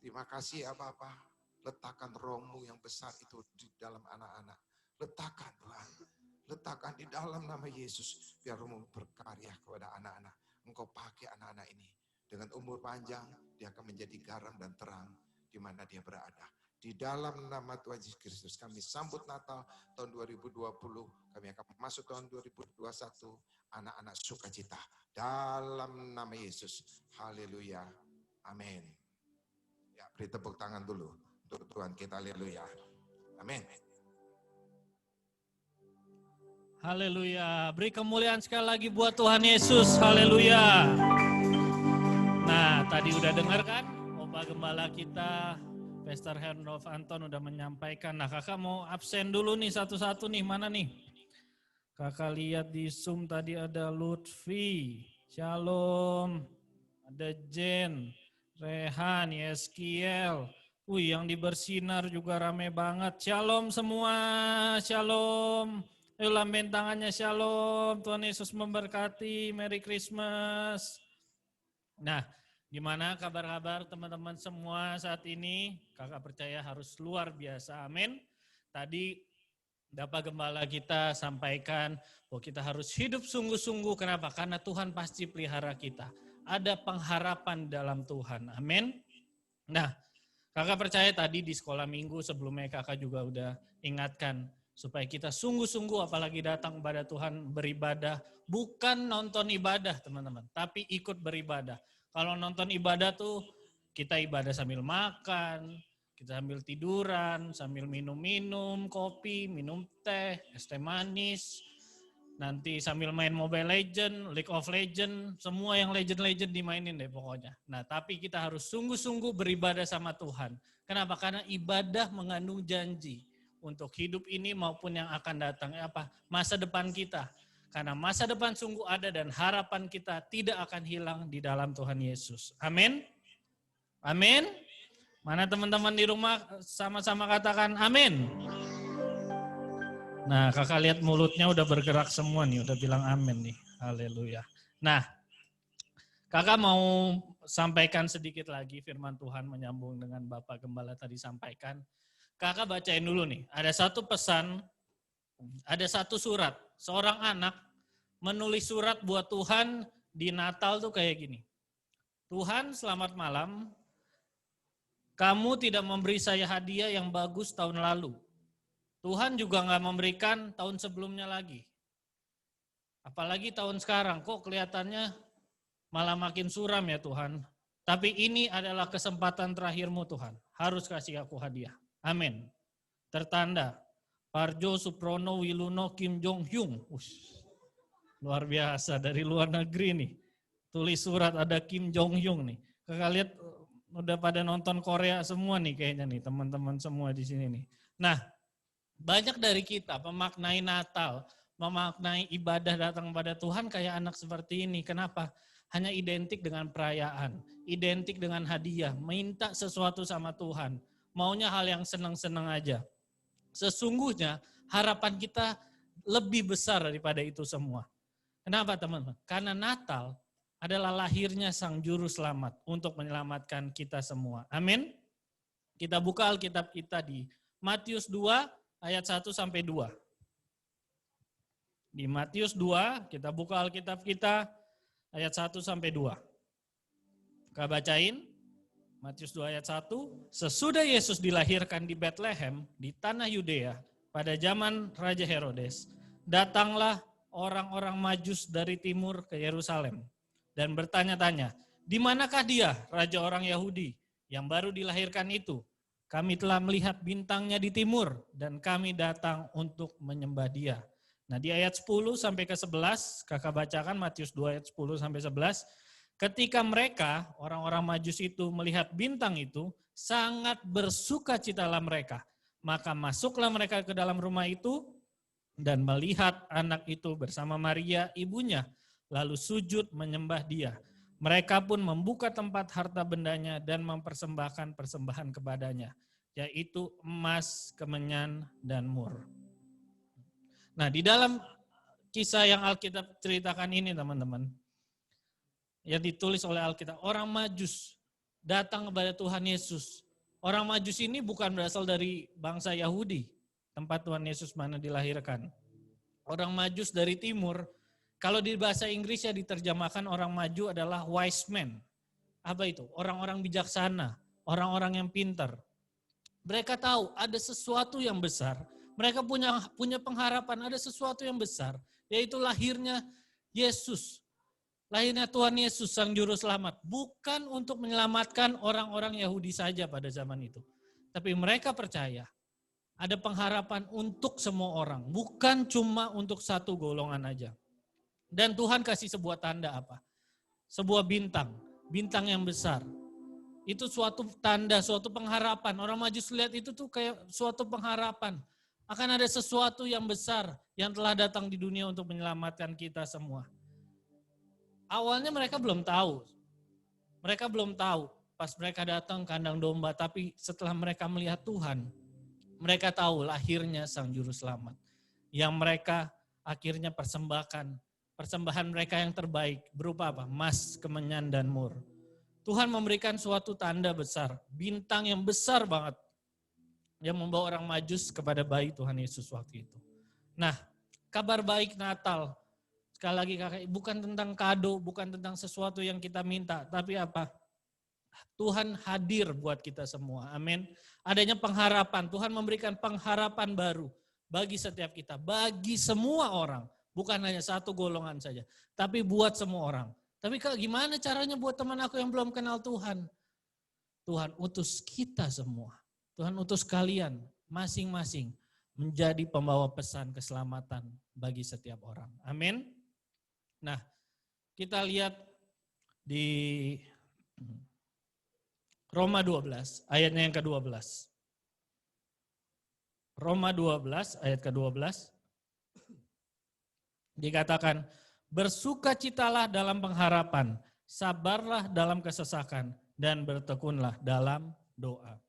Terima kasih ya Bapak. Letakkan roh-Mu yang besar itu di dalam anak-anak. Letakkan Tuhan. Letakkan di dalam nama Yesus. Biar Roh-Mu berkarya kepada anak-anak. Engkau pakai anak-anak ini. Dengan umur panjang, dia akan menjadi garam dan terang di mana dia berada. Di dalam nama Tuhan Yesus Kristus, kami sambut Natal tahun 2020. Kami akan masuk tahun 2021. Anak-anak sukacita. Dalam nama Yesus. Haleluya. Amin. Ya, beri tepuk tangan dulu. Untuk Tuhan kita, haleluya. Amin. Haleluya. Beri kemuliaan sekali lagi buat Tuhan Yesus. Haleluya. Nah, tadi udah dengar kan? Bapak Gembala kita, Pastor Hernof Anton udah menyampaikan. Nah, kakak mau absen dulu nih satu-satu nih. Mana nih? Kakak lihat di Zoom tadi ada Lutfi, Shalom, ada Jen, Rehan, Yeskiel. Yang di Bersinar juga rame banget. Shalom semua, shalom. Ayo lambain tangannya, shalom. Tuhan Yesus memberkati, Merry Christmas. Nah, gimana kabar-kabar teman-teman semua saat ini? Kakak percaya harus luar biasa, amin. Tadi Bapak Gembala kita sampaikan bahwa kita harus hidup sungguh-sungguh. Kenapa? Karena Tuhan pasti pelihara kita. Ada pengharapan dalam Tuhan, amin. Nah, kakak percaya tadi di sekolah minggu sebelumnya kakak juga udah ingatkan supaya kita sungguh-sungguh apalagi datang kepada Tuhan beribadah. Bukan nonton ibadah teman-teman, tapi ikut beribadah. Kalau nonton ibadah tuh kita ibadah sambil makan, kita sambil tiduran, sambil minum-minum kopi, minum teh, es teh manis. Nanti sambil main Mobile Legend, League of Legend, semua yang legend-legend dimainin deh pokoknya. Nah, tapi kita harus sungguh-sungguh beribadah sama Tuhan. Kenapa? Karena ibadah mengandung janji untuk hidup ini maupun yang akan datang. Apa? Masa depan kita. Karena masa depan sungguh ada dan harapan kita tidak akan hilang di dalam Tuhan Yesus. Amin. Amin. Mana teman-teman di rumah sama-sama katakan amin. Nah, kakak lihat mulutnya udah bergerak semua nih, udah bilang amin nih. Haleluya. Nah, kakak mau sampaikan sedikit lagi firman Tuhan menyambung dengan Bapak Gembala tadi sampaikan. Kakak bacain dulu nih, ada satu pesan, ada satu surat. Seorang anak menulis surat buat Tuhan di Natal tuh kayak gini. Tuhan, selamat malam. Kamu tidak memberi saya hadiah yang bagus tahun lalu. Tuhan juga nggak memberikan tahun sebelumnya lagi. Apalagi tahun sekarang, kok kelihatannya malah makin suram ya Tuhan. Tapi ini adalah kesempatan terakhirmu Tuhan. Harus kasih aku hadiah. Amin. Tertanda, Parjo Suprono Wiluno Kim Jong Hyung. Luar biasa, dari luar negeri nih. Tulis surat ada Kim Jong Hyung nih. Kakak lihat udah pada nonton Korea semua nih kayaknya nih, teman-teman semua di sini nih. Nah, banyak dari kita memaknai Natal, memaknai ibadah datang pada Tuhan kayak anak seperti ini. Kenapa? Hanya identik dengan perayaan, identik dengan hadiah, minta sesuatu sama Tuhan. Maunya hal yang senang-senang aja. Sesungguhnya harapan kita lebih besar daripada itu semua. Kenapa teman-teman? Karena Natal adalah lahirnya Sang Juru Selamat untuk menyelamatkan kita semua. Amin. Kita buka Alkitab kita di Matius 2 ayat 1 sampai 2. Di Matius 2, kita buka Alkitab kita ayat 1 sampai 2. Kita bacain. Matius 2 ayat 1. Sesudah Yesus dilahirkan di Bethlehem di tanah Yudea pada zaman Raja Herodes, datanglah orang-orang Majus dari timur ke Yerusalem dan bertanya-tanya, di manakah dia, raja orang Yahudi yang baru dilahirkan itu? Kami telah melihat bintangnya di timur dan kami datang untuk menyembah dia. Nah di ayat 10 sampai ke 11, kakak bacakan Matius 2 ayat 10 sampai 11. Ketika mereka, orang-orang Majus itu melihat bintang itu, sangat bersukacitalah mereka. Maka masuklah mereka ke dalam rumah itu dan melihat anak itu bersama Maria ibunya, lalu sujud menyembah dia. Mereka pun membuka tempat harta bendanya dan mempersembahkan persembahan kepadanya, yaitu emas, kemenyan, dan mur. Nah, di dalam kisah yang Alkitab ceritakan ini, teman-teman, yang ditulis oleh Alkitab, orang Majus datang kepada Tuhan Yesus. Orang Majus ini bukan berasal dari bangsa Yahudi, tempat Tuhan Yesus mana dilahirkan. Orang Majus dari timur, kalau di bahasa Inggrisnya diterjemahkan orang Maju adalah wise man. Apa itu? Orang-orang bijaksana, orang-orang yang pintar. Mereka tahu ada sesuatu yang besar. Mereka punya pengharapan ada sesuatu yang besar, yaitu lahirnya Yesus. Lahirnya Tuhan Yesus Sang Juru Selamat. Bukan untuk menyelamatkan orang-orang Yahudi saja pada zaman itu. Tapi mereka percaya ada pengharapan untuk semua orang. Bukan cuma untuk satu golongan aja. Dan Tuhan kasih sebuah tanda apa? Sebuah bintang. Bintang yang besar. Itu suatu tanda, suatu pengharapan. Orang Majus lihat itu tuh kayak suatu pengharapan. Akan ada sesuatu yang besar yang telah datang di dunia untuk menyelamatkan kita semua. Awalnya mereka belum tahu. Mereka belum tahu pas mereka datang kandang domba. Tapi setelah mereka melihat Tuhan, mereka tahu lahirnya Sang Juru Selamat. Yang mereka akhirnya persembahan mereka yang terbaik berupa apa? Emas, kemenyan, dan mur. Tuhan memberikan suatu tanda besar. Bintang yang besar banget. Yang membawa orang Majus kepada bayi Tuhan Yesus waktu itu. Nah, kabar baik Natal, sekali lagi kakak, bukan tentang kado, bukan tentang sesuatu yang kita minta, tapi apa? Tuhan hadir buat kita semua, amin. Adanya pengharapan, Tuhan memberikan pengharapan baru bagi setiap kita, bagi semua orang. Bukan hanya satu golongan saja, tapi buat semua orang. Tapi kak, gimana caranya buat teman aku yang belum kenal Tuhan? Tuhan utus kita semua. Tuhan utus kalian masing-masing menjadi pembawa pesan keselamatan bagi setiap orang. Amin. Nah, kita lihat di Roma 12 ayatnya yang ke-12. Roma 12 ayat ke-12 dikatakan, bersukacitalah dalam pengharapan, sabarlah dalam kesesakan, dan bertekunlah dalam doa.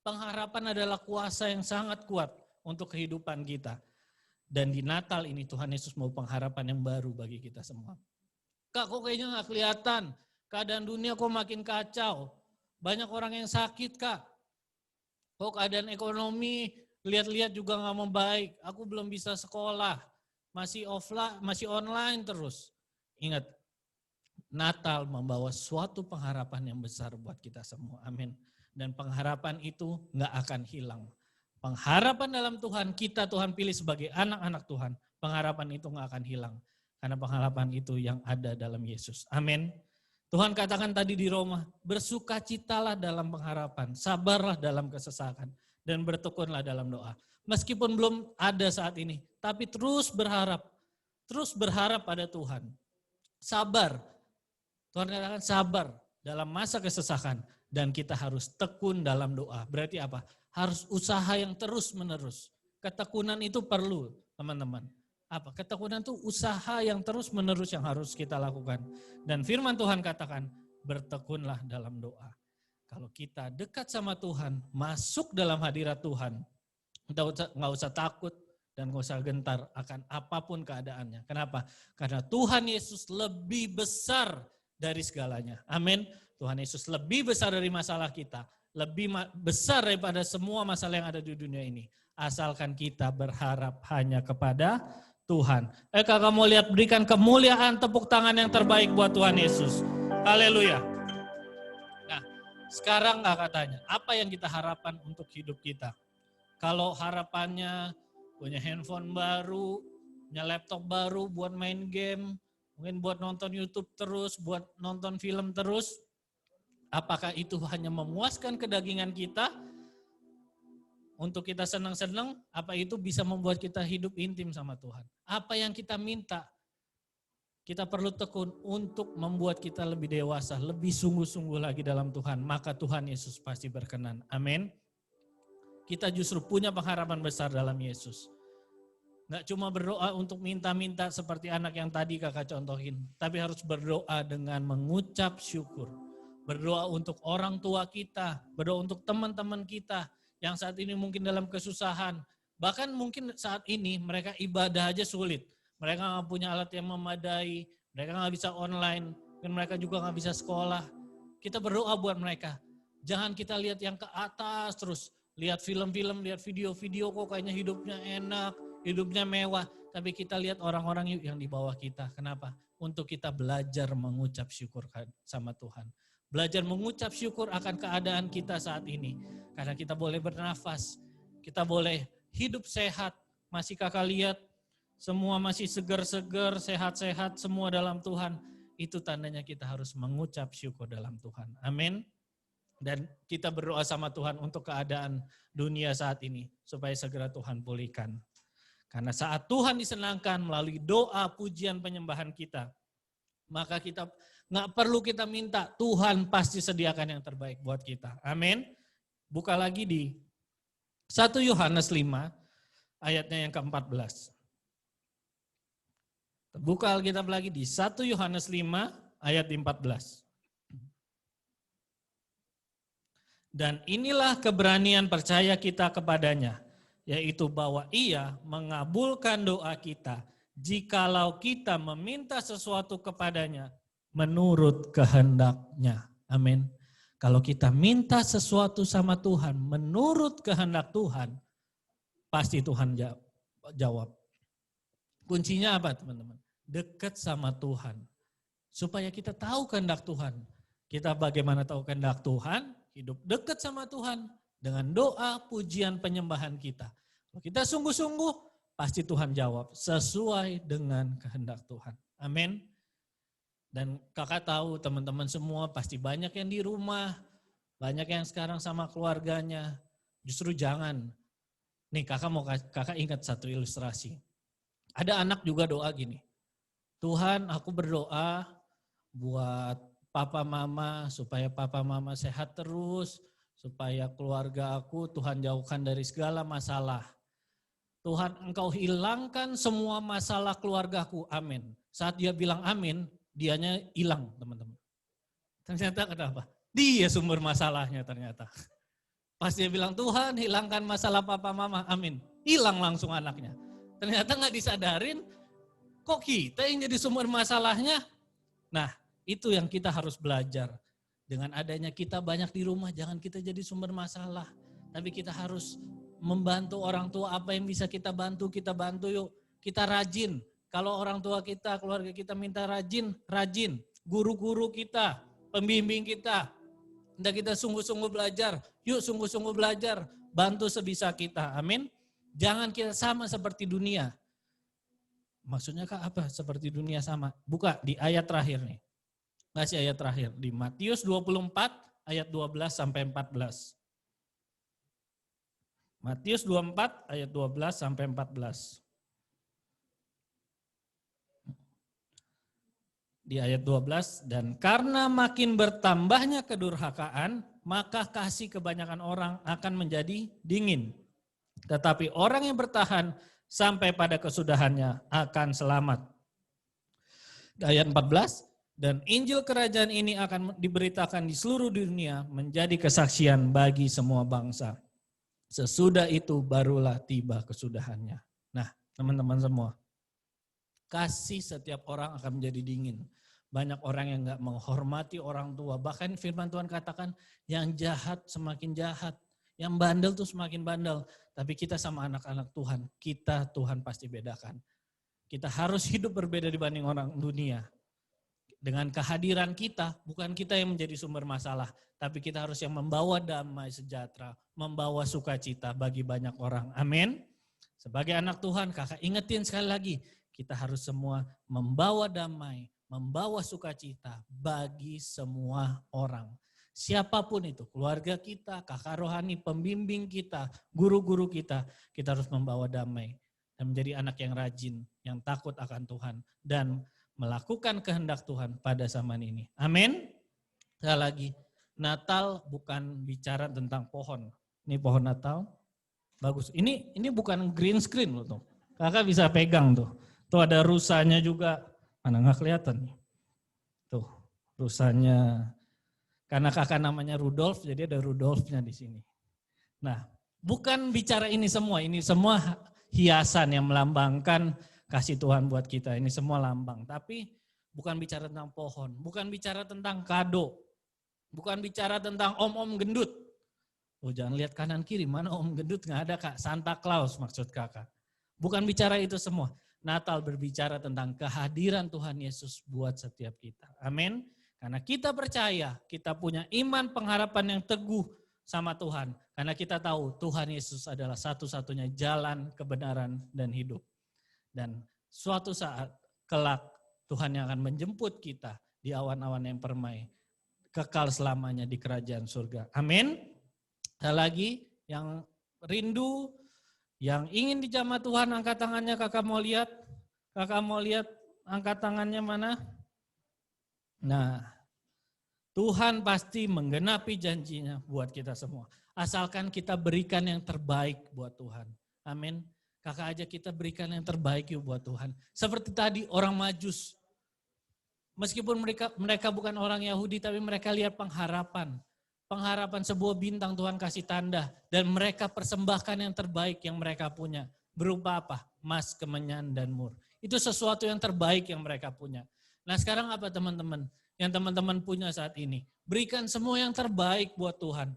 Pengharapan adalah kuasa yang sangat kuat untuk kehidupan kita. Dan di Natal ini Tuhan Yesus mau pengharapan yang baru bagi kita semua. Kak, kok kayaknya gak kelihatan? Keadaan dunia kok makin kacau? Banyak orang yang sakit, Kak. Kok keadaan ekonomi lihat-lihat juga gak membaik? Aku belum bisa sekolah. Masih offline, masih online terus. Ingat, Natal membawa suatu pengharapan yang besar buat kita semua. Amin. Dan pengharapan itu gak akan hilang. Pengharapan dalam Tuhan, kita Tuhan pilih sebagai anak-anak Tuhan. Pengharapan itu gak akan hilang. Karena pengharapan itu yang ada dalam Yesus. Amin. Tuhan katakan tadi di Roma, bersukacitalah dalam pengharapan, sabarlah dalam kesesakan, dan bertekunlah dalam doa. Meskipun belum ada saat ini, tapi terus berharap pada Tuhan. Sabar. Tuhan katakan sabar dalam masa kesesakan. Dan kita harus tekun dalam doa. Berarti apa? Harus usaha yang terus menerus. Ketekunan itu perlu, teman-teman. Apa? Ketekunan itu usaha yang terus menerus yang harus kita lakukan. Dan firman Tuhan katakan, bertekunlah dalam doa. Kalau kita dekat sama Tuhan, masuk dalam hadirat Tuhan, nggak usah takut dan nggak usah gentar akan apapun keadaannya. Kenapa? Karena Tuhan Yesus lebih besar dari segalanya. Amin. Tuhan Yesus lebih besar dari masalah kita. lebih besar daripada semua masalah yang ada di dunia ini. Asalkan kita berharap hanya kepada Tuhan. Kakak mau lihat, berikan kemuliaan, tepuk tangan yang terbaik buat Tuhan Yesus. Haleluya. Nah, sekarang kakak tanya, apa yang kita harapkan untuk hidup kita? Kalau harapannya punya handphone baru, punya laptop baru buat main game, mungkin buat nonton YouTube terus, buat nonton film terus, apakah itu hanya memuaskan kedagingan kita untuk kita senang-senang? Apa itu bisa membuat kita hidup intim sama Tuhan? Apa yang kita minta? Kita perlu tekun untuk membuat kita lebih dewasa, lebih sungguh-sungguh lagi dalam Tuhan. Maka Tuhan Yesus pasti berkenan. Amin. Kita justru punya pengharapan besar dalam Yesus. Nggak cuma berdoa untuk minta-minta seperti anak yang tadi kakak contohin. Tapi harus berdoa dengan mengucap syukur. Berdoa untuk orang tua kita. Berdoa untuk teman-teman kita yang saat ini mungkin dalam kesusahan. Bahkan mungkin saat ini mereka ibadah aja sulit. Mereka nggak punya alat yang memadai. Mereka nggak bisa online. Dan mereka juga nggak bisa sekolah. Kita berdoa buat mereka. Jangan kita lihat yang ke atas terus. Lihat film-film, lihat video-video kok kayaknya hidupnya enak. Hidupnya mewah, tapi kita lihat orang-orang yang di bawah kita. Kenapa? Untuk kita belajar mengucap syukur sama Tuhan. Belajar mengucap syukur akan keadaan kita saat ini. Karena kita boleh bernafas, kita boleh hidup sehat. Masih kakak lihat, semua masih segar-segar, sehat-sehat, semua dalam Tuhan. Itu tandanya kita harus mengucap syukur dalam Tuhan. Amin. Dan kita berdoa sama Tuhan untuk keadaan dunia saat ini. Supaya segera Tuhan pulihkan. Karena saat Tuhan disenangkan melalui doa, pujian, penyembahan kita, maka kita nggak perlu kita minta, Tuhan pasti sediakan yang terbaik buat kita. Amin. Buka lagi di 1 Yohanes 5 ayatnya yang ke-14. Buka Alkitab lagi di 1 Yohanes 5 ayat 14. Dan inilah keberanian percaya kita kepadanya, yaitu bahwa Ia mengabulkan doa kita jikalau kita meminta sesuatu kepadanya menurut kehendak-Nya. Amin. Kalau kita minta sesuatu sama Tuhan menurut kehendak Tuhan, pasti Tuhan jawab. Kuncinya apa teman-teman? Dekat sama Tuhan. Supaya kita tahu kehendak Tuhan. Kita bagaimana tahu kehendak Tuhan? Hidup dekat sama Tuhan. Dengan doa, pujian, penyembahan kita. Kalau kita sungguh-sungguh, pasti Tuhan jawab sesuai dengan kehendak Tuhan. Amin. Dan kakak tahu teman-teman semua pasti banyak yang di rumah, banyak yang sekarang sama keluarganya. Justru jangan. Nih kakak ingat satu ilustrasi. Ada anak juga doa gini. Tuhan, aku berdoa buat papa mama supaya papa mama sehat terus. Supaya keluarga aku Tuhan jauhkan dari segala masalah. Tuhan engkau hilangkan semua masalah keluargaku, amin. Saat dia bilang amin, dianya hilang teman-teman. Ternyata kenapa? Dia sumber masalahnya ternyata. Pas dia bilang Tuhan hilangkan masalah papa mama, amin. Hilang langsung anaknya. Ternyata gak disadarin, kok kita yang jadi sumber masalahnya? Nah itu yang kita harus belajar. Dengan adanya kita banyak di rumah, jangan kita jadi sumber masalah. Tapi kita harus membantu orang tua, apa yang bisa kita bantu yuk. Kita rajin. Kalau orang tua kita, keluarga kita minta rajin. Guru-guru kita, pembimbing kita. Dan kita sungguh-sungguh belajar. Yuk sungguh-sungguh belajar. Bantu sebisa kita, amin. Jangan kita sama seperti dunia. Maksudnya Kak apa? Seperti dunia sama. Buka di ayat terakhir nih. Kasih ayat terakhir di Matius 24 ayat 12 sampai 14. Matius 24 ayat 12 sampai 14. Di ayat 12, dan karena makin bertambahnya kedurhakaan, maka kasih kebanyakan orang akan menjadi dingin. Tetapi orang yang bertahan sampai pada kesudahannya akan selamat. Ayat 14. Dan Injil kerajaan ini akan diberitakan di seluruh dunia menjadi kesaksian bagi semua bangsa. Sesudah itu barulah tiba kesudahannya. Nah teman-teman semua, kasih setiap orang akan menjadi dingin. Banyak orang yang gak menghormati orang tua. Bahkan firman Tuhan katakan yang jahat semakin jahat. Yang bandel tuh semakin bandel. Tapi kita sama anak-anak Tuhan, Tuhan pasti bedakan. Kita harus hidup berbeda dibanding orang dunia. Dengan kehadiran kita, bukan kita yang menjadi sumber masalah. Tapi kita harus yang membawa damai sejahtera, membawa sukacita bagi banyak orang. Amin. Sebagai anak Tuhan, kakak ingetin sekali lagi, kita harus semua membawa damai, membawa sukacita bagi semua orang. Siapapun itu, keluarga kita, kakak rohani, pembimbing kita, guru-guru kita harus membawa damai. Dan menjadi anak yang rajin, yang takut akan Tuhan. Dan melakukan kehendak Tuhan pada zaman ini. Amin. Sekali lagi, Natal bukan bicara tentang pohon. Ini pohon Natal, bagus. Ini bukan green screen loh tuh. Kakak bisa pegang tuh. Tuh ada rusanya juga. Mana nggak kelihatan nih. Tuh rusanya. Karena kakak namanya Rudolf, jadi ada Rudolfnya di sini. Nah, bukan bicara ini semua hiasan yang melambangkan kasih Tuhan buat kita. Ini semua lambang, tapi bukan bicara tentang pohon, bukan bicara tentang kado, bukan bicara tentang om-om gendut. Oh, jangan lihat kanan kiri, mana om gendut nggak ada kak, Santa Claus maksud kakak. Bukan bicara itu semua. Natal berbicara tentang kehadiran Tuhan Yesus buat setiap kita. Amin. Karena kita percaya, kita punya iman pengharapan yang teguh sama Tuhan. Karena kita tahu Tuhan Yesus adalah satu-satunya jalan, kebenaran, dan hidup. Dan suatu saat kelak Tuhan yang akan menjemput kita di awan-awan yang permai. Kekal selamanya di kerajaan surga. Amin. Ada lagi yang rindu, yang ingin dijamah Tuhan, angkat tangannya. Kakak mau lihat? Kakak mau lihat angkat tangannya mana? Nah, Tuhan pasti menggenapi janjinya buat kita semua. Asalkan kita berikan yang terbaik buat Tuhan. Amin. Kakak aja kita berikan yang terbaik yuk buat Tuhan. Seperti tadi orang Majus. Meskipun mereka bukan orang Yahudi, tapi mereka lihat pengharapan. Pengharapan sebuah bintang Tuhan kasih tanda. Dan mereka persembahkan yang terbaik yang mereka punya. Berupa apa? Emas, kemenyan, dan mur. Itu sesuatu yang terbaik yang mereka punya. Nah sekarang apa teman-teman? Yang teman-teman punya saat ini. Berikan semua yang terbaik buat Tuhan.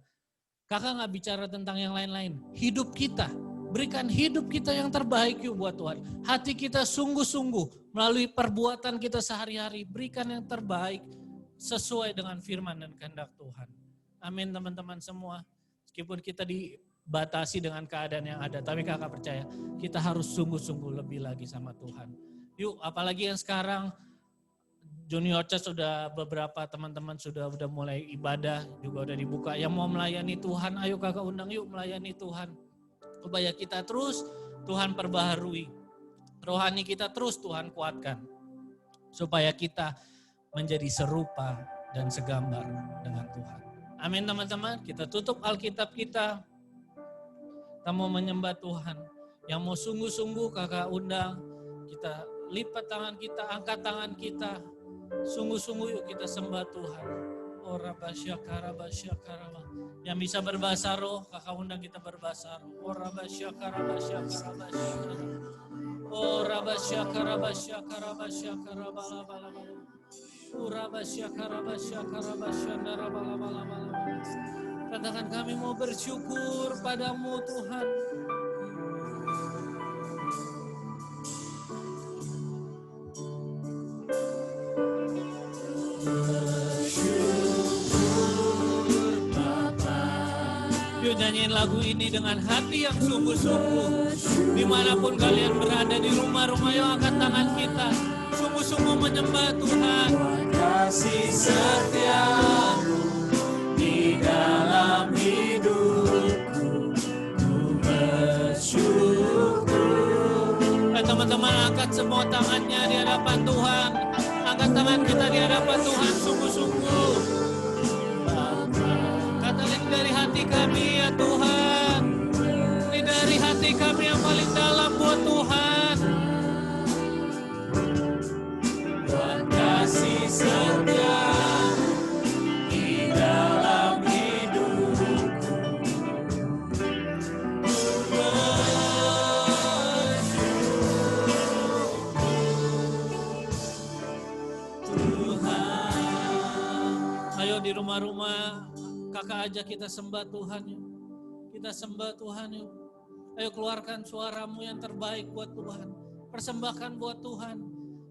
Kakak gak bicara tentang yang lain-lain. Hidup kita. Berikan hidup kita yang terbaik yuk buat Tuhan. Hati kita sungguh-sungguh melalui perbuatan kita sehari-hari. Berikan yang terbaik sesuai dengan firman dan kehendak Tuhan. Amin teman-teman semua. Meskipun kita dibatasi dengan keadaan yang ada. Tapi kakak percaya kita harus sungguh-sungguh lebih lagi sama Tuhan. Yuk apalagi yang sekarang Junior Church sudah beberapa teman-teman sudah mulai ibadah. Juga udah dibuka. Yang mau melayani Tuhan ayo kakak undang yuk melayani Tuhan. Supaya kita terus Tuhan perbaharui. Rohani kita terus Tuhan kuatkan. Supaya kita menjadi serupa dan segambar dengan Tuhan. Amin teman-teman. Kita tutup Alkitab kita. Kita mau menyembah Tuhan. Yang mau sungguh-sungguh kakak undang. Kita lipat tangan kita, angkat tangan kita. Sungguh-sungguh yuk kita sembah Tuhan. Oh rabasyakara. Yang bisa berbahasa roh, kakak undang kita berbahasa roh. Oh rabasyakara. Oh rabasyakara bala. Oh rabasyakara bala. Katakan kami mau bersyukur padamu Tuhan. Yuk nyanyiin lagu ini dengan hati yang sungguh-sungguh. Dimanapun kalian berada di rumah-rumah, yuk angkat tangan kita. Sungguh-sungguh menyembah Tuhan. Kasih setiamu di dalam hidupku, ku bersyukur. Teman-teman angkat semua tangannya di hadapan Tuhan. Angkat tangan kita di hadapan Tuhan sungguh-sungguh. Dari hati kami ya Tuhan. Ini dari hati kami yang paling dalam buat Tuhan. Buat kasih setia di dalam hidupku, Tuhan rumah-rumah, kakak ajak kita sembah Tuhan yuk. Kita sembah Tuhan yuk. Ayo keluarkan suaramu yang terbaik buat Tuhan. Persembahkan buat Tuhan.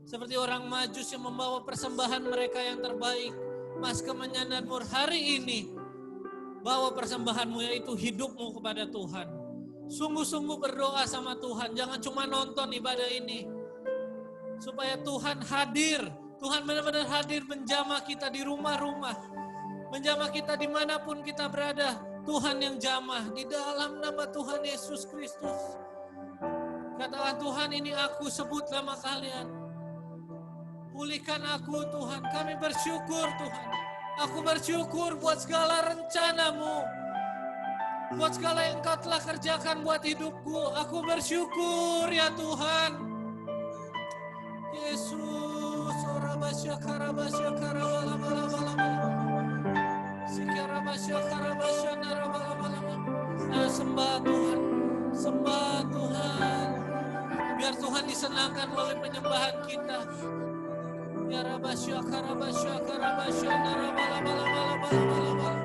Seperti orang Majus yang membawa persembahan mereka yang terbaik. Mas Kemenyan dan Mur, hari ini bawa persembahanmu yaitu hidupmu kepada Tuhan. Sungguh-sungguh berdoa sama Tuhan. Jangan cuma nonton ibadah ini. Supaya Tuhan hadir. Tuhan benar-benar hadir menjamah kita di rumah-rumah. Menjamah kita dimanapun kita berada. Tuhan yang jamah di dalam nama Tuhan Yesus Kristus. Katakan, Tuhan, ini aku sebut nama kalian. Pulihkan aku, Tuhan. Kami bersyukur, Tuhan. Aku bersyukur buat segala rencanamu. Buat segala yang Engkau telah kerjakan buat hidupku. Aku bersyukur ya Tuhan. Yesus, orabasya karabasya karabalabalabalabala. Sikarabasya karabasya narabalabalabala. Ayo sembah Tuhan. Sembah Tuhan. Biar Tuhan disenangkan melalui penyembahan kita. Ya rabasya karabasya karabasya narabalabalabalabalabala.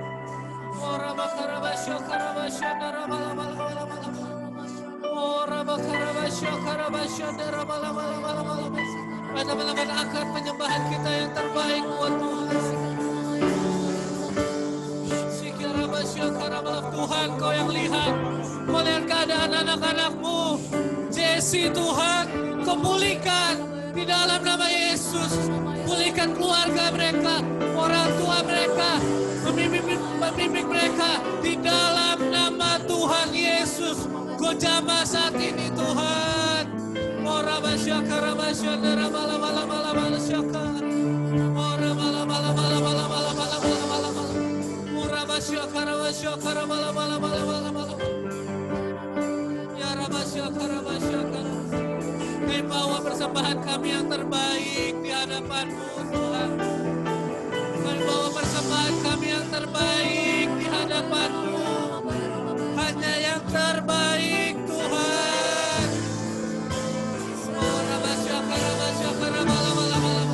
Ora bakarabasya karabasya narabalabalabalabalabala. Ora bakarabasya karabasya narabalabalabalabalabala. Pada malam angkat penyembahan kita yang terbaik buat Tuhan. Sikarabasya karabalab. Tuhan, Kau yang lihat. Kau lihat keadaan anak-anakmu. Jesse, Tuhan, Kau pulihkan di dalam nama Yesus. Pulihkan keluarga mereka, orang tua mereka, pemimpin mereka di dalam nama Tuhan Yesus. Kau jamah saat ini Tuhan. Ora basya karabasya narabala bala bala bala syaka. Ora bala bala bala bala bala bala bala bala bala. Ora basya karabasya karabala bala bala bala bala. Ya rabasya karabasya karabasya. Kami bawa persembahan kami yang terbaik di hadapan-Mu Tuhan. Kami bawa persembahan kami yang terbaik di hadapan-Mu. Hanya yang terbaik Tuhan. Oh rabasya karabasya karabala bala bala.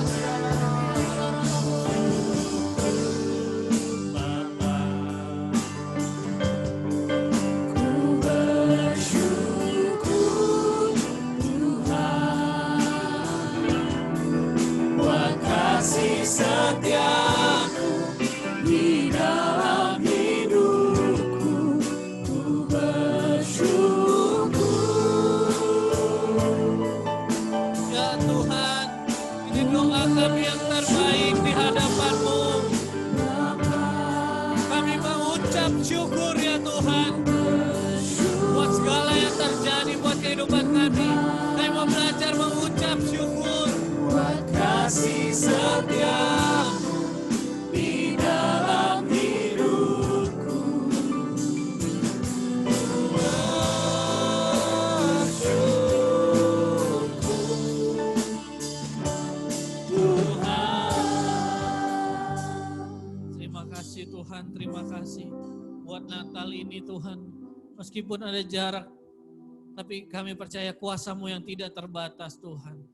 Setiaku di dalam hidupku, ku bersyukur. Ya Tuhan, ini doa kami yang terbaik di hadapan-Mu. Kami mengucap syukur ya Tuhan, buat segala yang terjadi buat kehidupan kami. Kami mau belajar mengucap syukur. Kasih setiamu di dalam hidupku, bersyukur Tuhan. Terima kasih Tuhan, terima kasih buat Natal ini Tuhan. Meskipun ada jarak, tapi kami percaya kuasa-Mu yang tidak terbatas Tuhan.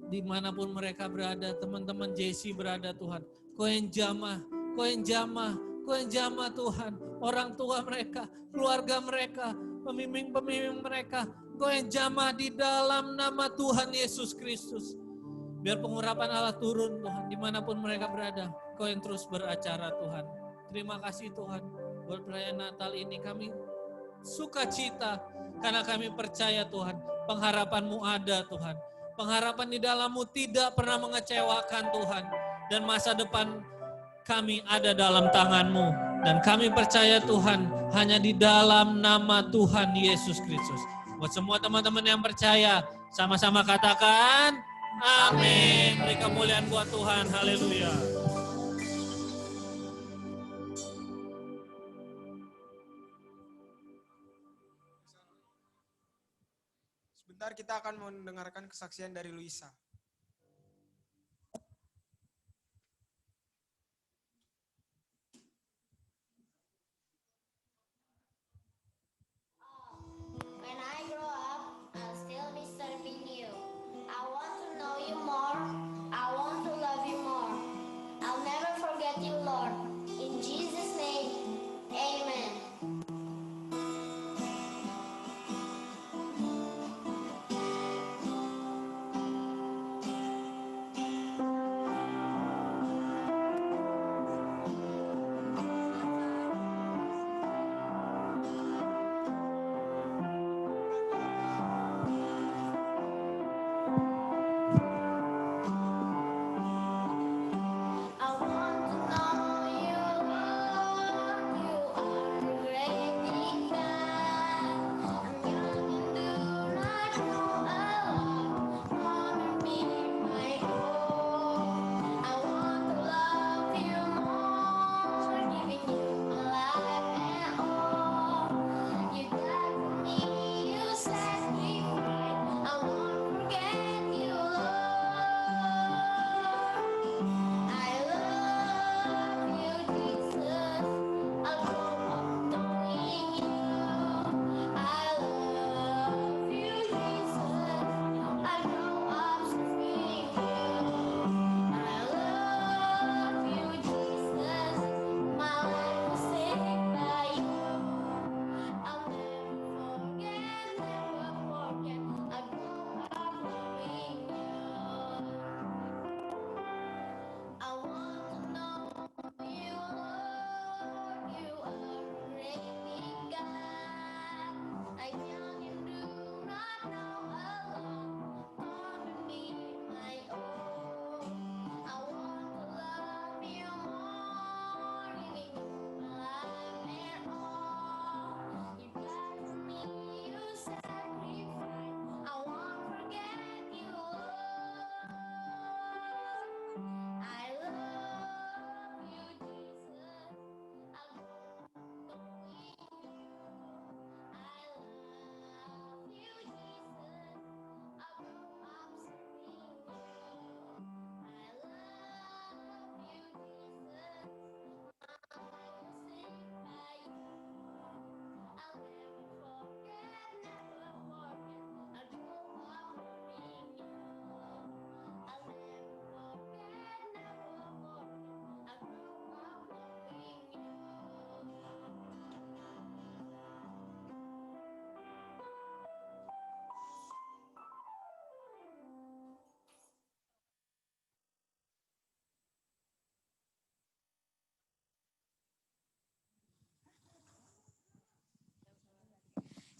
Dimanapun mereka berada, teman-teman Jesse berada Tuhan. Kau yang jamah, Kau yang jamah, Kau yang jamah Tuhan. Orang tua mereka, keluarga mereka, pemimpin-pemimpin mereka, Kau yang jamah di dalam nama Tuhan Yesus Kristus. Biar pengurapan Allah turun Tuhan, dimanapun mereka berada. Kau yang terus beracara Tuhan. Terima kasih Tuhan, buat perayaan Natal ini kami sukacita, karena kami percaya Tuhan, pengharapan-Mu ada Tuhan. Pengharapan di dalam-Mu tidak pernah mengecewakan Tuhan. Dan masa depan kami ada dalam tangan-Mu. Dan kami percaya Tuhan, hanya di dalam nama Tuhan Yesus Kristus. Buat semua teman-teman yang percaya, sama-sama katakan, amin. Beri kemuliaan buat Tuhan, haleluya. Sebentar kita akan mendengarkan kesaksian dari Luisa. When I grow up, I'll still be serving you. I want to know you more. I want to love you more. I'll never forget you, Lord.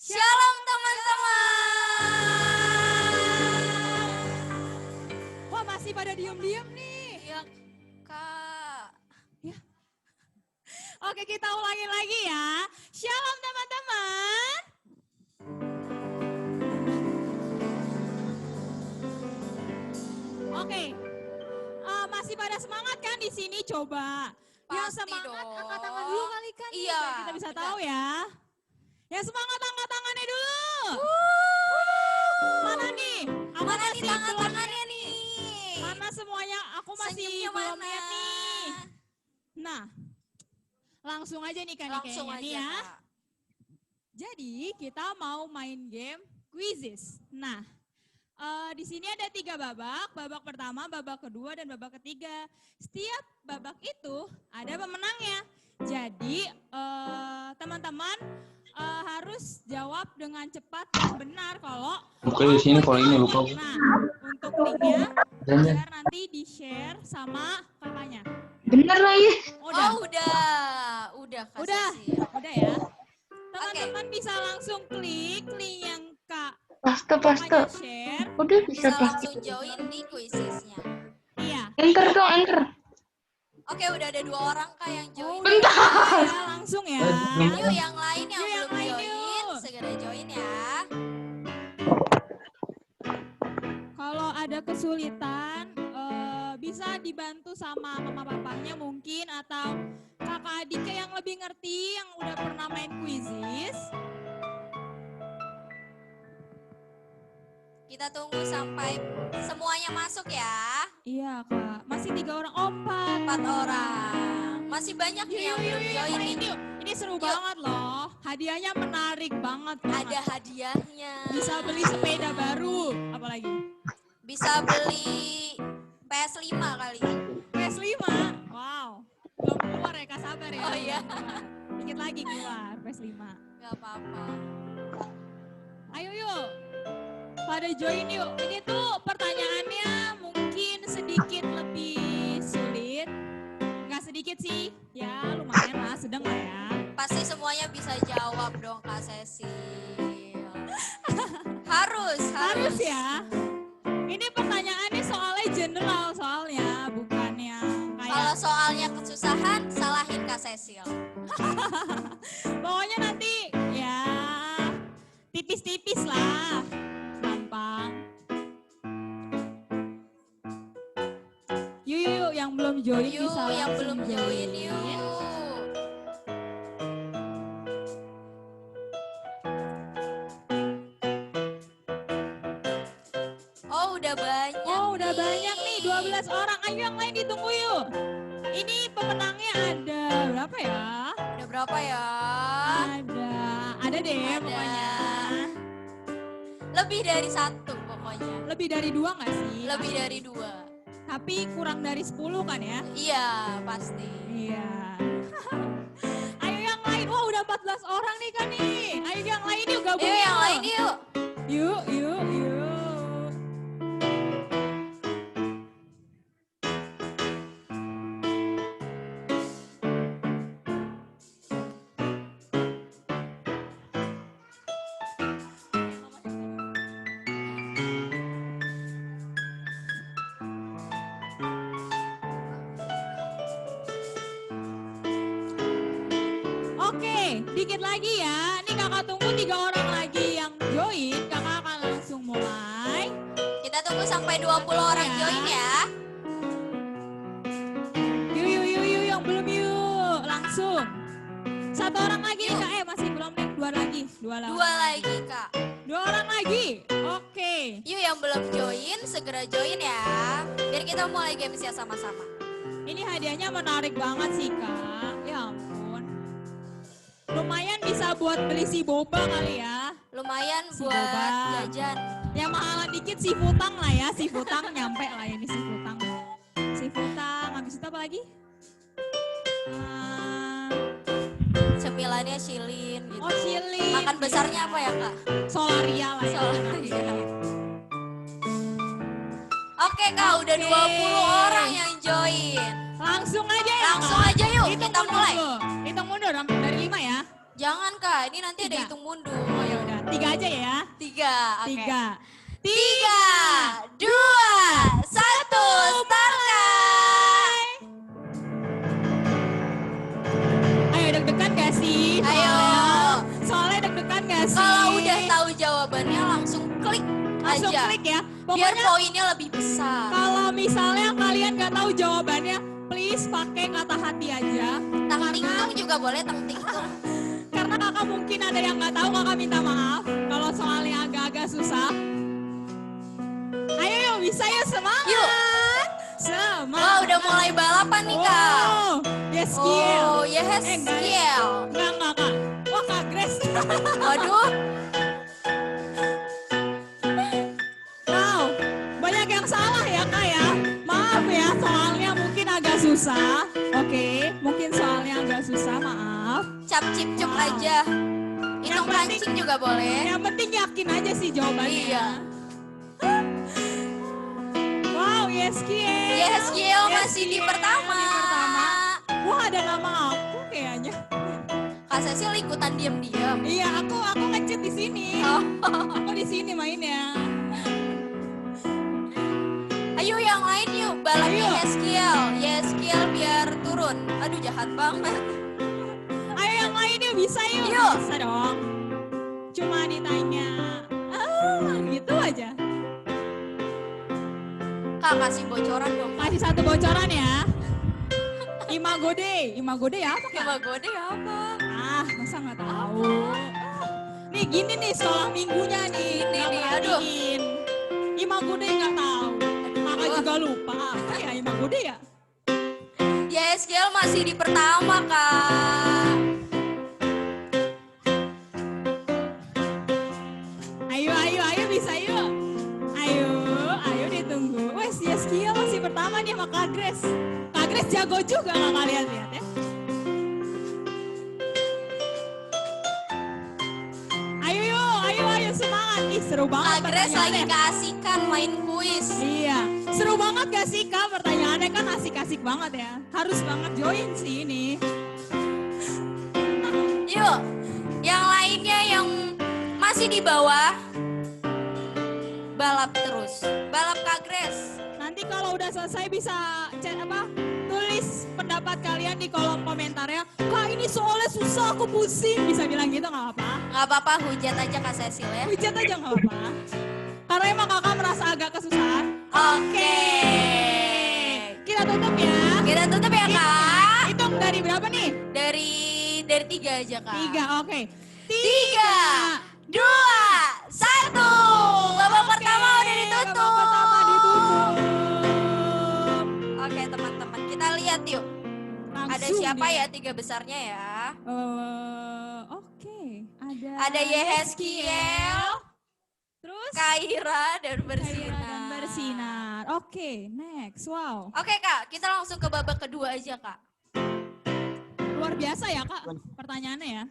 Shalom teman-teman. Wah, masih pada diem-diem nih. Iya, Kak. Ya. Oke, kita ulangin lagi ya. Shalom teman-teman. Oke. Masih pada semangat kan di sini? Coba. Yang Pasti semangat dong. angkat tangan dulu kali kan. nih, Iya, biar kita bisa benar. tahu ya. Yang semangat angkat tangannya dulu. Mana nih? Aku Mana nih masih belum- tangan-tangannya nih? Mana semuanya? Aku masih Senyumnya belum mana? lihat nih. Nah, langsung aja nih kan Langsung kayaknya nih aja, ya. Kak. Jadi kita mau main game quizzes. Nah, di sini ada 3 babak. Babak pertama, babak kedua, dan babak ketiga. Setiap babak itu ada pemenangnya. Jadi teman-teman harus jawab dengan cepat dan benar kalau Oke, di sini kalau ini lupa. Nah, untuk linknya biar nanti di-share sama kakaknya. Bener lagi. Udah, Oh, udah Kak Udah. Cecil. udah ya. Teman-teman bisa langsung klik link yang Kak Paste. kakaknya share. Udah Bisa bisa paste. langsung join di quizesnya. Iya. Enter dong, enter. Oke, udah ada 2 orang Kak yang join. Bentar. Ya, langsung ya. Yuk yang lain yang Yuk, yang belum lain join, yuk. segera join ya. Kalau ada kesulitan bisa dibantu sama mama papanya mungkin atau kakak adiknya yang lebih ngerti yang udah pernah main quizzes. Kita tunggu sampai semuanya masuk ya. Iya kak, masih 3 orang, 4 4 orang. Masih banyak nih yang belum join nih. Ini seru banget loh, hadiahnya menarik banget. Ada hadiahnya. Bisa beli sepeda baru, apalagi? Bisa beli PS5 kali. PS5, wow. Belum keluar ya kak, sabar ya. Oh iya. Dikit lagi keluar PS5. Gak apa-apa. Ayo yuk, pada join yuk. Ini tuh pertanyaannya mungkin sedikit lebih sulit. Nggak sedikit sih, ya lumayan lah, sedang lah ya. Pasti semuanya bisa jawab dong Kak Cecil. Harus ya. Ini pertanyaannya soalnya general soalnya, bukan yang Kalau kayak. soalnya kesusahan, salahin Kak Cecil. Pokoknya nanti ya tipis-tipis lah, gampang. Yuk, yang belum join Yuk, bisa yang langsung belum join yuk. Oh, udah banyak. Oh, udah banyak nih, 12 orang. Ayo yang lain ditunggu yuk. Ini pemenangnya ada berapa ya? Ada berapa ya? Ada deh Ada. pokoknya. Lebih dari 1 pokoknya. Lebih dari 2 nggak sih? Lebih dari 2. Tapi kurang dari 10 kan ya? Iya, pasti. Iya. Ayo yang lain. Wah, udah 14 orang nih kan nih. Ayo yang lain yuk gabung. Yuk yang lain yuk. Yuk. Oke, dikit lagi ya. Ini kakak tunggu 3 orang lagi yang join. Kakak akan langsung mulai. Kita tunggu sampai 20 orang Ya. join ya. Yuk, yang belum yuk. Langsung. 1 orang lagi nih Yuk. kak. Masih belum nih. 2 lagi. 2 lagi Kak. 2 orang lagi. Oke. Yuk yang belum join, segera join ya. Biar kita mulai games ya sama-sama. Ini hadiahnya menarik banget sih kak. Ya ampun. Lumayan bisa buat beli si boba kali ya. Lumayan Si buat boba. jajan. Yang mahalan dikit si futang lah ya. Si futang nyampe lah ini si futang. Si futang. Habis itu apa lagi? Cemilannya Shilin gitu. Oh chili. Makan besarnya apa ya Kak? Solaria lah ya. Solaria. Oke Kak, udah 20 orang yang join. Langsung aja ya. Langsung Kak? aja yuk, Hitung kita mundur mulai. dulu. Hitung mundur dari 5 ya. Jangan Kak, ini nanti ada 3. hitung mundur. Oh ya udah, 3 aja ya. 3, oke. 3. 3, 2, 1, start Kak. Ayo deg-degan gak sih? Ayo. Soalnya deg-degan gak sih? Kalau udah tahu jawabannya langsung klik langsung aja. klik ya. Biar Pokoknya poinnya lebih besar. kalau misalnya kalian gak tahu jawabannya, please pakai kata hati aja. Tang tingtung juga boleh, tang tingtung. Karena kakak mungkin ada yang nggak tahu, kakak minta maaf kalau soalnya agak-agak susah. Ayo yuk, bisa yuk, semangat. Yuk. Semangat. Wah, udah mulai balapan nih Kak. Oh, yes, Kiel. Oh, yes, enggak. Kiel. Enggak, Kak. Wah, Kak Grace. Waduh. Wow, banyak yang salah ya, Kak ya. Maaf ya, soalnya mungkin agak susah. Oke, mungkin soalnya agak susah, maaf. Cap cip cup aja. Hitung kancing juga boleh. Yang penting yakin aja sih jawabannya. Iya. Wow, yes, Kiel. Yes, Kiel masih di pertama. Di pertama. Wah, ada nama aku kayaknya. Kak Cecil ikutan diam-diam. Iya, aku ngechat di sini. Oh. Aku di sini mainnya. Ayo yang lain yuk, balapnya Ayo. Yeskiel. Yeskiel biar turun. Aduh jahat banget. Ayo yang lain yuk, bisa yuk. Yuk. Bisa dong. Cuma ditanya, gitu aja. Kak kasih bocoran dong. Kasih satu bocoran ya. Imagode ya apa Kak? Imagode apa? Masa nggak tahu. Nih gini nih sekolah minggunya nih. Ini nggak nih, aduh. perhatiin. Imagode nggak tahu. Kakak juga lupa. Apa ya Imagode ya? Yeskiel masih di pertama Kak. Ayo bisa yuk. Ayo ditunggu. Wes Yeskiel masih pertama nih sama Kak Grace. Kak Grace jago juga nggak kalian lihat ya? Ayo semangat. Ih seru banget Kak Grace lagi pertanyaannya. keasikan main kuis. Iya, seru banget gak sih Kak? Pertanyaannya kan asik-asik banget ya. Harus banget join sih ini. Yuk, yang lainnya yang masih di bawah, balap terus. Balap Kak Grace. Nanti kalau udah selesai bisa tulis pendapat kalian di kolom komentar ya. Kak ini soalnya susah, aku pusing. Bisa bilang gitu gak apa-apa. Gak apa-apa, hujat aja Kak Cecil ya. Hujat aja gak apa-apa. Karena emang kakak merasa agak kesusahan. Oke. Kita tutup ya. Kita tutup ya Kak. Hitung dari berapa nih? Dari 3 aja Kak. 3, oke. 3, 2, 1. Babak pertama udah ditutup. Babak pertama ditutup. Oke teman-teman, kita lihat yuk. Ada Langsung siapa deh. ya 3 besarnya ya? Oke, ada Ada Yeskiel, terus Kaira dan Kaira Bersinar. dan Bersinar. Oke, next. Wow. Oke Kak, kita langsung ke babak kedua aja Kak. Luar biasa ya Kak pertanyaannya ya.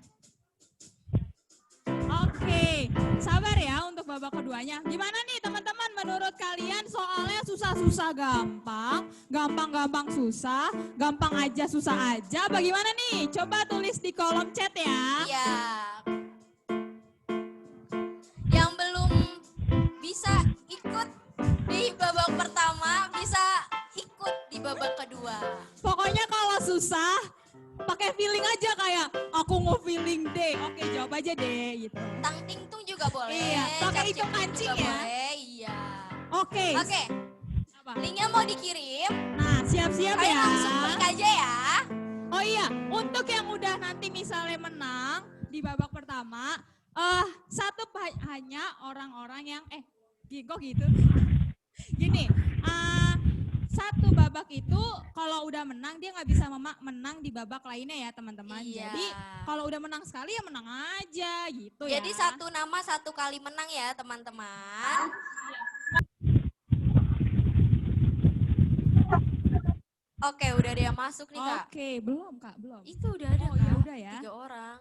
Oke, sabar ya untuk babak keduanya. Gimana nih teman-teman menurut kalian soalnya susah-susah gampang, gampang-gampang susah, gampang aja susah aja. Bagaimana nih? Coba tulis di kolom chat ya. Iya. Yang belum bisa ikut di babak pertama bisa ikut di babak kedua. Pokoknya kalau susah, pakai feeling aja kayak aku mau feeling deh. Oke, jawab aja deh gitu. Tang tingtung juga boleh. Iya, pakai cap hitung cip kancing juga ya. Boleh, iya. Oke. Oke, Apa? linknya mau dikirim. Nah, siap-siap Ayo ya. langsung klik aja ya. Oh iya, untuk yang udah nanti misalnya menang di babak pertama, hanya orang-orang yang kok gitu. Gini, satu babak itu kalau udah menang dia nggak bisa menang di babak lainnya ya teman-teman. Iya. Jadi kalau udah menang sekali ya menang aja gitu ya. Jadi satu nama satu kali menang ya teman-teman. Oke, udah ada yang masuk nih Kak. Oke, belum Kak, belum. Itu udah ada Oh, ya Kak. udah ya. 3 orang.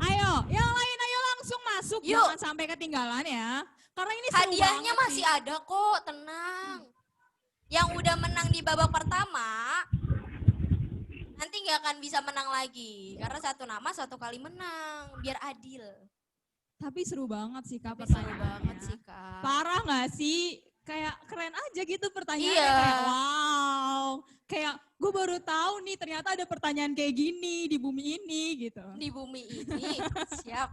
Ayo, yang lain ayo langsung masuk, Yuk. jangan sampai ketinggalan ya. Karena ini seru Hadiahnya banget masih nih. ada kok, tenang. Yang udah menang di babak pertama, Nanti nggak akan bisa menang lagi. Karena satu nama satu kali menang. Biar adil. Tapi seru banget sih Kak Tapi seru pertanyaannya. banget sih Kak. Parah gak sih? Kayak keren aja gitu pertanyaannya. Iya. Kayak wow. Kayak gue baru tahu nih ternyata ada pertanyaan kayak gini di bumi ini gitu. Di bumi ini. Siap.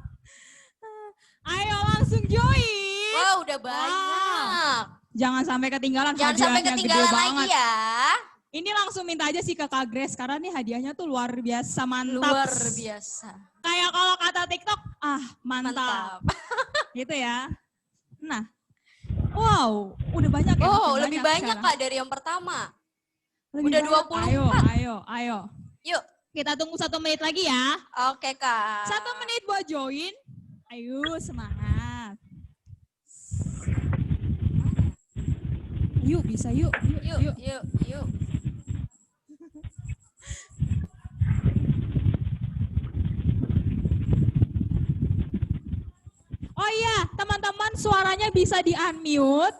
Ayo langsung join. Wow udah banyak. Jangan sampai ketinggalan. Jangan sampai hadiahnya gede ketinggalan lagi banget. ya. Ini langsung minta aja sih ke Kak Grace karena nih hadiahnya tuh luar biasa mantap. Luar biasa. Kayak kalau kata TikTok, mantap. Mantap. Gitu ya. Nah, wow, udah banyak ya. Oh, makin lebih banyak sekarang. Kak dari yang pertama. Lebih Udah banyak. 24. Ayo. Yuk. Kita tunggu 1 menit lagi ya. Oke Kak. 1 menit buat join. Ayo, semangat. Yuk, bisa yuk. Yuk. Oh iya, teman-teman suaranya bisa di-unmute.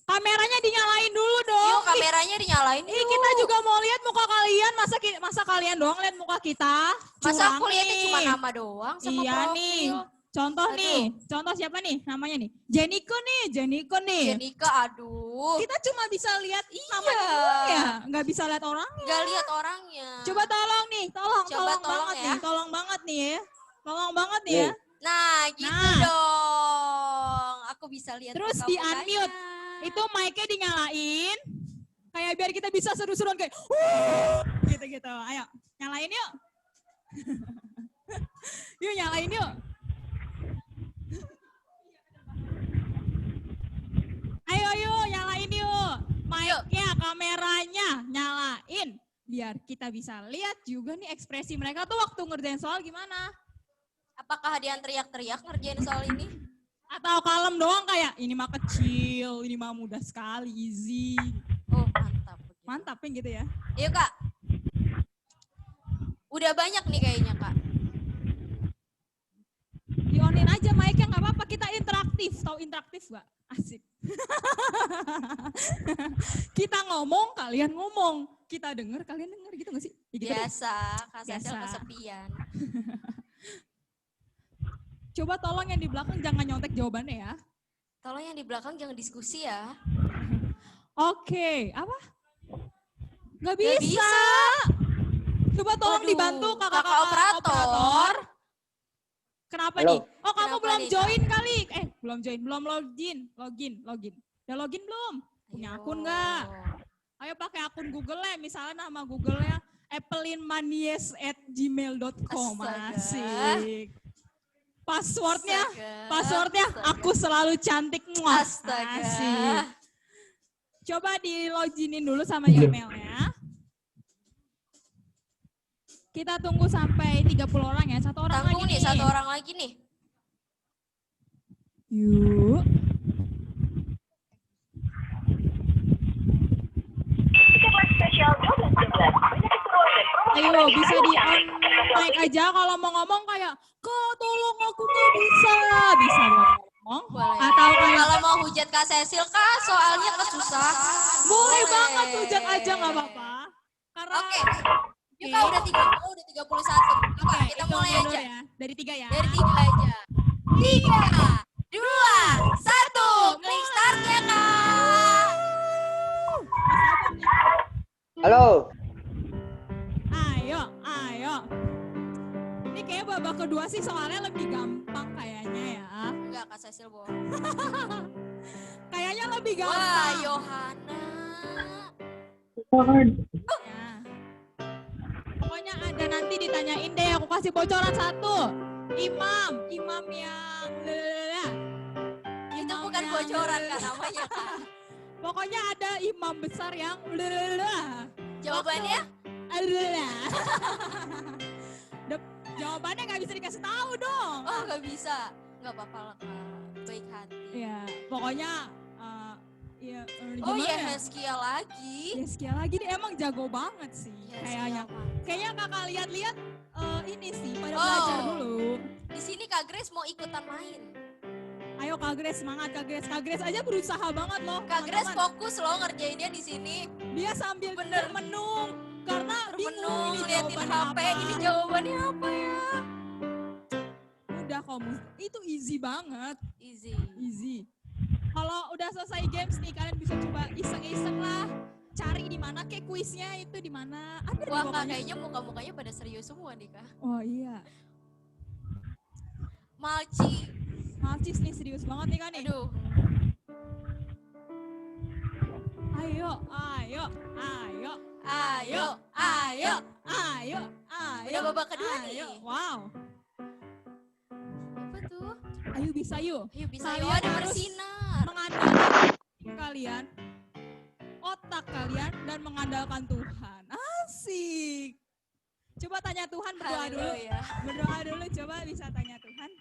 Kameranya dinyalain dulu dong. Yuk kameranya dinyalain. Ih, kita juga mau lihat muka kalian. Masa kalian doang lihat muka kita? Masa aku Curang lihatnya nih. cuma nama doang sama Iya profil. nih. Contoh Aduh. nih. Contoh siapa nih namanya nih? Jeniko nih. Jenika, aduh. Kita cuma bisa lihat namanya Iya. doang ya. Nggak bisa lihat orangnya. Gak lihat orangnya. Coba tolong nih. Tolong tolong banget ya. nih. Tolong banget nih ya. Tolong banget nih ya. Nah, gitu Nah. dong. Aku bisa lihat Terus muka-mukanya. di-unmute. Itu mic-nya dinyalain. Kayak biar kita bisa seru-seruan kayak gitu-gitu. Ayo, nyalain yuk. Yuk nyalain yuk. Ayo nyalain yuk. Mic-nya, kameranya nyalain. Biar kita bisa lihat juga nih ekspresi mereka tuh waktu ngerjain soal gimana. Apakah ada yang teriak-teriak ngerjain soal ini? Atau kalem doang kayak ini mah kecil, ini mah mudah sekali, easy. Oh, mantap. Mantapin gitu ya. Yuk, Kak. Udah banyak nih kayaknya, Kak. Di-onin aja mic-nya nggak apa-apa, kita interaktif. Tahu interaktif nggak? Asik. Kita ngomong, kalian ngomong. Kita denger, kalian denger gitu nggak sih? Ya gitu deh. Biasa, Kak Cecil Biasa. kesepian. Coba tolong yang di belakang jangan nyontek jawabannya ya. Tolong yang di belakang jangan diskusi ya. Oke, apa? Nggak Nggak bisa. bisa. Coba tolong Waduh, dibantu kakak kakak operator. Kenapa Halo. nih? Oh, kamu Kenapa belum nih, join kali. Belum join, belum login. Udah login belum? Punya Ayo. akun nggak? Ayo pakai akun Google ya, misalnya nama Google-nya epelinmanies@gmail.com. Astaga. Asik. Passwordnya Astaga. aku selalu cantik. Muah. Astaga. Asik. Coba di loginin dulu sama Gmail-nya. Kita tunggu sampai 30 orang ya, satu orang Tanggung lagi nih, satu orang lagi nih. Yuk. Ayo, bisa di on mic aja kalau mau ngomong kayak, Kak tolong aku nggak bisa. Bisa ngomong. Boleh. Atau kayak, Kalau mau hujat Kak Cecil, Kak, soalnya kesusah. boleh banget hujat aja nggak apa-apa. Karena, Oke. Yuk Kak, udah 31. Yuk Kak, kita hitung mulai mundur aja. ya. Dari 3 ya. Dari 3 aja. 3, 2, 1. Klik start ya, Kak. Halo. Ayo. Ini kayak babak kedua sih soalnya lebih gampang kayaknya ya. Enggak, Kak Cecil bohong. Kayaknya lebih Wah, gampang. Yohana. Ya. Pokoknya ada nanti ditanyain deh, aku kasih bocoran satu. Imam yang Itu bukan bocoran Kak namanya, Kak. Pokoknya ada imam besar yang Jawabannya? Jawabannya nggak bisa dikasih tahu dong. Oh, nggak bisa. Nggak apa-apa lah, Kak. Baik hati. Ya, pokoknya Oh gimana iya, ya? Heskia lagi. Heskia lagi nih emang jago banget sih kayaknya. Heskia, Kak. Kayaknya kakak lihat-lihat ini sih pada Oh. belajar dulu. Di sini Kak Grace mau ikutan main. Ayo Kak Grace, semangat Kak Grace. Kak Grace aja berusaha banget loh. Kak Grace teman-teman. fokus loh ngerjainnya di sini. Dia sambil Bener. menung. karena Termenung bingung liatin jawabannya HP, apa. ini jawabannya apa ya? Udah kamu, itu easy banget, Easy. easy. Kalau udah selesai games nih, kalian bisa coba iseng-iseng lah, cari di mana kayak kuisnya itu di mana. Ada di Wah, Kak, pokoknya. kayaknya muka-mukanya pada serius semua nih, Kak. Oh iya, Malci. Malcis nih serius banget nih kan nih. Aduh. Ayo, ayo, ayo, Ayo, ayo. ayo, ayo. Udah babak kedua ayo. nih. Wow. Apa tuh? Ayo bisa yuk. Ayo bisa, Kalian yuk ada harus bersinar. mengandalkan kalian, otak kalian, dan mengandalkan Tuhan. Asik. Coba tanya Tuhan, berdoa dulu. Haleluya. Berdoa dulu, coba bisa tanya Tuhan.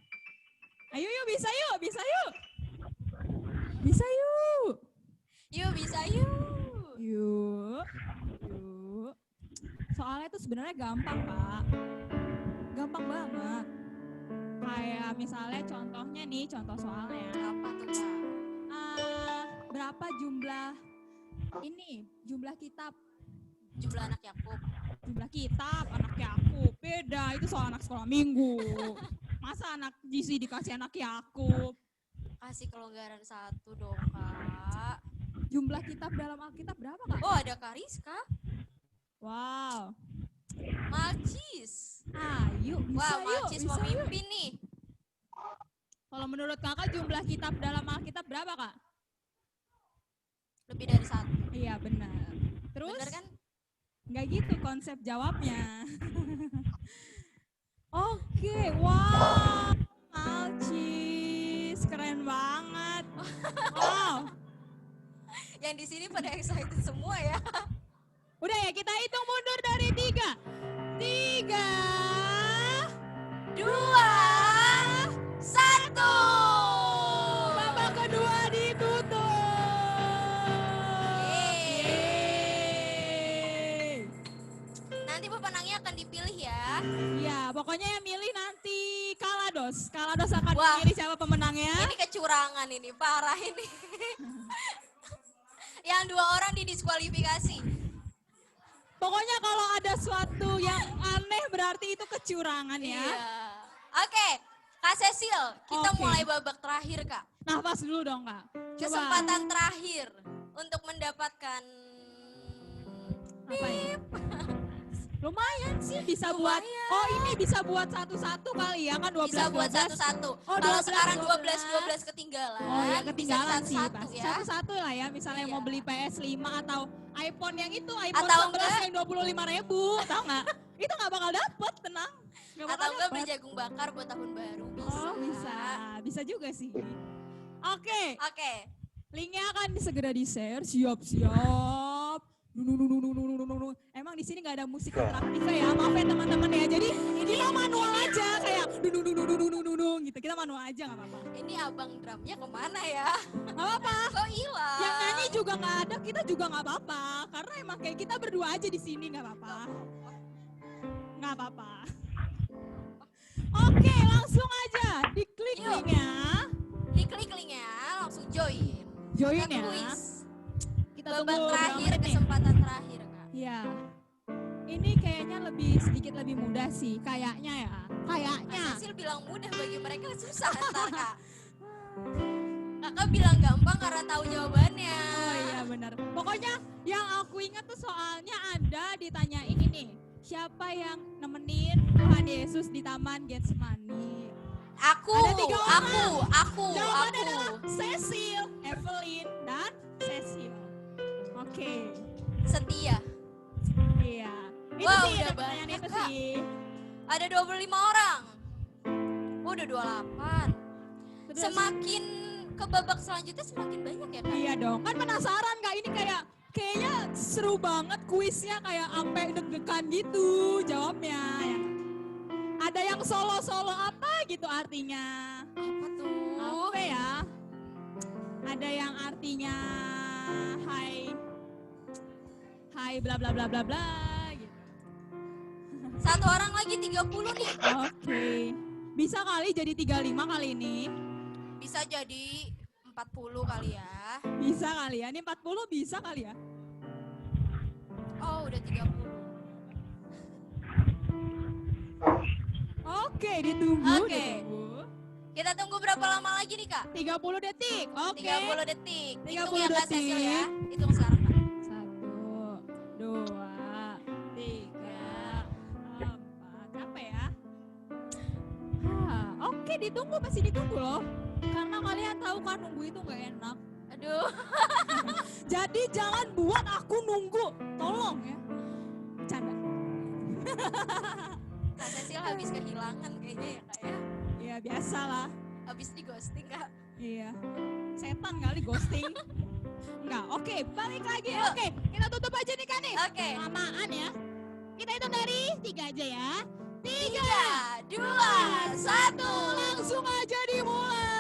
Ayo yuk, bisa yuk, bisa yuk. Bisa yuk. Yuk bisa yuk. Yuk. Yuk. Soalnya itu sebenarnya gampang, Pak. Gampang banget. Kayak misalnya contohnya nih, contoh soalnya. Apa tuh, Kak? Berapa jumlah kitab? Jumlah anak Yakub. Jumlah kitab anak Yakub. Beda, itu soal anak sekolah minggu. Masa anak GC dikasih anak Yakub? Kasih kelonggaran 1 dong, Kak. Jumlah kitab dalam Alkitab berapa, Kak? Oh, ada Kariska. Wow. Malcis. Ayo, bisa Wah, yuk, Malcis bisa yuk. memimpin nih. Kalau menurut Kakak jumlah kitab dalam Alkitab berapa, Kak? Lebih dari 1. Iya, benar. Terus? Bener kan? Nggak gitu konsep jawabnya. Oke, wow. Malcis, keren banget. Wow. Yang di sini pada excited semua ya. Udah ya, kita hitung mundur dari 3. 3, 2, 1. babak kedua ditutup. Yeay. Nanti pemenangnya akan dipilih ya. Ya, pokoknya yang milih nanti Kalados. Kalados akan Wah. memilih siapa pemenangnya. Ini kecurangan ini, parah ini. Yang 2 orang didiskualifikasi. Pokoknya kalau ada suatu yang aneh berarti itu kecurangan ya. Iya. Oke, Kak Cecil, kita Oke. mulai babak terakhir, Kak. Nafas dulu dong, Kak. Coba. Kesempatan terakhir untuk mendapatkan Apa ya? Lumayan sih bisa Lumayan. buat. Oh, ini bisa buat satu-satu kali ya kan 12. bisa buat 1-1. Oh, Kalau 12, sekarang 12. 12 ketinggalan. Oh ya ketinggalan bisa sih 1-1 pas. ya. Satu-satu lah ya, misalnya Iya. mau beli PS5 atau iPhone yang itu, iPhone Atau 11 enggak- yang 25.000, tahu nggak? Itu nggak bakal dapet, tenang. Nggak bakal Atau enggak beli dapet. jagung bakar buat tahun baru. Bisa. Oh bisa juga sih. Oke, Oke. linknya akan segera di-share, siap-siap. Emang di sini nggak ada musik interaktifnya ya, maaf ya teman-teman ya. Jadi kita manual aja kayak gitu. Kita manual aja nggak apa-apa. Ini abang drumnya kemana ya? Nggak apa-apa. Kok hilang? Yang nyanyi juga nggak ada, kita juga nggak apa-apa. Karena emang kayak kita berdua aja di sini nggak apa-apa. Nggak apa-apa. Oke, langsung aja diklik Yuk. linknya. Diklik linknya, langsung join. Join Kita ya. kuis. Kita Babak tunggu terakhir, berapa menit nih? kesempatan terakhir, Kak. Iya. Ini kayaknya sedikit lebih mudah sih, kayaknya ya. Kayaknya. Kak Cecil bilang mudah, bagi mereka susah ntar, Kak. Kakak bilang gampang karena tahu jawabannya. Oh iya benar. Pokoknya yang aku ingat tuh soalnya ada ditanya ini nih. Siapa yang nemenin Tuhan Yesus di Taman Getsemani? Aku, Ada 3 orang. aku. Jawabannya adalah Cecil, Evelyn, dan Cecil. Oke. Setia. Iya. Itu Wow, sih udah ada pertanyaan banyak, itu Kak. sih. Ada 25 orang. Udah 28. Terus- Semakin ke babak selanjutnya semakin banyak ya, Kak? Iya dong. Kan penasaran Kak, ini kayaknya seru banget kuisnya kayak sampai deg-degan gitu jawabnya. Ya. Ada yang solo-solo apa gitu artinya? Apa tuh? Apa ya? Ada yang artinya hai bla bla bla bla bla gitu. Satu orang lagi 30 nih. Oke. Bisa kali jadi 35 kali ini. Bisa jadi 40 kali ya. Bisa kali ya. Ini 40 bisa kali ya. Oh, udah 30. Oke, ditunggu. Oke. Kita tunggu berapa lama lagi nih, Kak? 30 detik. Oke. 30 detik. 30 Hitung ya, Kak Cecil ya. detik. Hitung sekarang, Kak. 1, 2, 3, 4. Capek ya? Oke, ditunggu, masih ditunggu loh. Karena kalian tahu kan nunggu itu gak enak. Aduh. Jadi jangan buat aku nunggu. Tolong ya. Bercanda. Kak Cecil habis kehilangan kayaknya ya, Kak ya. Ya biasa lah. Habis di ghosting, Kak. Iya. Setan kali ghosting. Enggak, oke, balik lagi. Oke, kita tutup aja nih kan nih. Oke. Lamaan ya. Kita hitung dari 3 aja ya. 3, 2, 1. Langsung aja dimulai.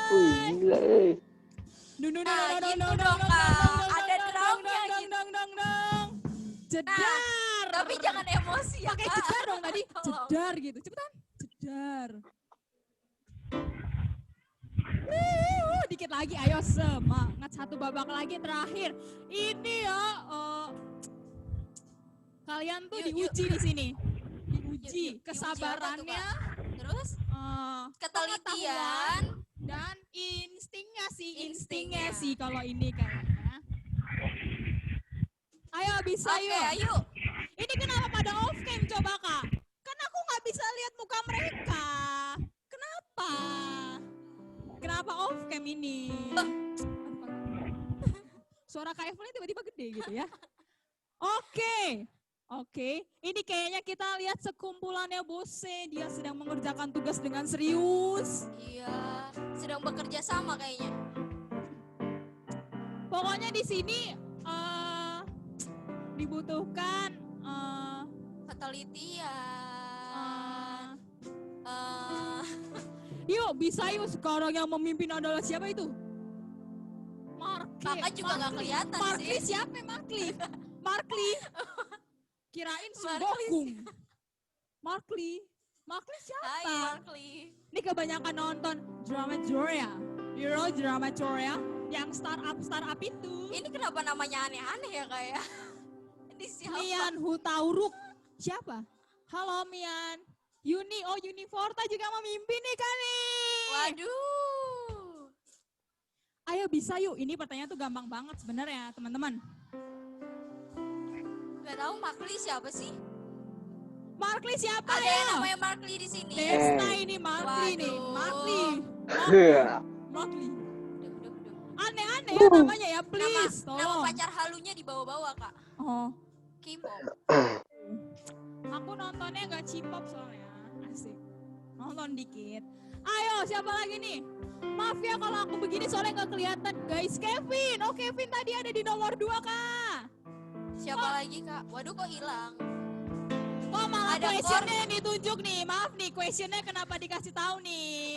Wih, gila Nah, gitu dong, Kak. Ada drumnya gitu. Jedar. Tapi jangan emosi ya, Pakai Kak. jedar dong tadi. Tolong. Jedar gitu. Cepetan. Jedar. Dikit lagi, ayo semangat. 1 babak lagi terakhir. Ini ya, kalian tuh Yuk, diuji di sini. Diuji Yuk, diuji kesabarannya, apa tuh, Kak? Terus ketelitian pengetahuan, dan instingnya Instingnya. sih kalau ini kayaknya. Ayo bisa Oke, yuk. ayo. Ini kenapa pada off cam coba Kak? Kan aku nggak bisa lihat muka mereka. Kenapa? Kenapa off cam ini? Suara Kak Evelyn tiba-tiba gede gitu ya. Oke. Ini kayaknya kita lihat sekumpulannya Bose. Dia sedang mengerjakan tugas dengan serius. Iya, sedang bekerja sama kayaknya. Pokoknya di sini dibutuhkan Ketelitian. yuk bisa yuk sekarang yang memimpin adalah siapa itu? Markli. Kakak juga nggak kelihatan Markli sih. siapa Markli? Markli. Kirain Markli Sugokung. Markli siapa? Hai, Markli. Ini kebanyakan nonton drama Korea. Drama Korea yang startup itu. Ini kenapa namanya aneh-aneh ya, Kak ya? Ini siapa? Mian Hutauruk. Siapa? Halo Mian. Uniforta juga memimpin nih kan nih. Waduh. Ayo bisa yuk. Ini pertanyaan tuh gampang banget sebenarnya teman-teman. Gak tahu Markli siapa sih? Markli siapa Ada ya? yang namanya Markli di sini. Desta ini Markli nih. Waduh. Markli. Udah. Aneh-aneh ya namanya ya, please. Nama Tolong. pacar halunya dibawa-bawa, Kak. Oh. K-pop. Aku nontonnya gak K-pop soalnya. Asik. Nonton dikit. Ayo, siapa lagi nih? Maaf ya kalau aku begini soalnya gak kelihatan. Guys, Kevin. Oh, Kevin tadi ada di nomor 2, Kak. Siapa lagi, Kak? Waduh, kok hilang? Oh, malah Ada questionnya yang ditunjuk nih. Maaf nih, questionnya kenapa dikasih tahu nih.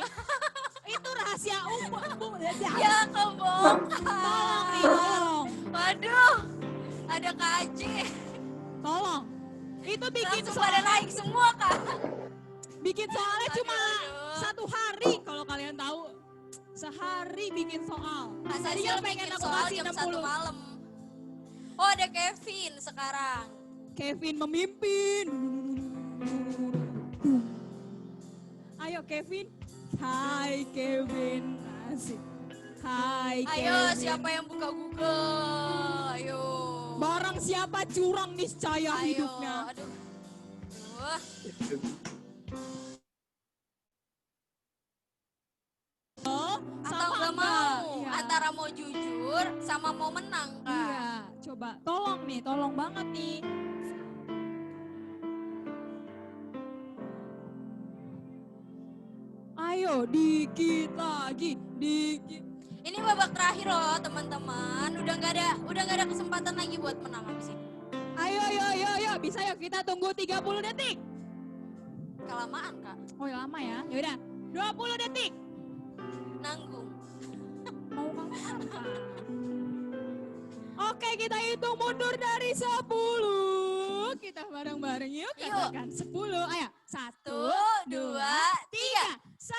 Itu rahasia umum, Bu. Ya, kebongkar. Tolong nih, tolong. Waduh, ada Kak Aceh. Tolong. Itu bikin Langsung pada naik semua, Kak. Bikin soalnya cuma Aduh. 1 hari kalau kalian tahu. Sehari bikin soal. Kak Tadi Cecil pengen bikin aku soal kasih jam 60. 1 malam. Oh, ada Kevin sekarang. Kevin memimpin. Ayo Kevin. Hai Kevin. Asik. Hai Ayo, Kevin. siapa yang buka Google? Ayo. Barang siapa curang niscaya Ayo. hidupnya. Aduh. Atau nggak mau? Iya. Antara mau jujur sama mau menang, Kak. Iya, coba tolong nih, tolong banget nih. Ayo dikit lagi, dikit. Ini babak terakhir loh, teman-teman. Udah nggak ada kesempatan lagi buat menang habis ini. Ayo, bisa yuk kita tunggu 30 detik. Kelamaan, Kak. Oh ya lama ya, yaudah 20 detik. Nanggung. Mau kamu apa? Oke, kita hitung mundur dari 10. Kita bareng-bareng yuk katakan 10. Ayo, 1, 2, 3. 10,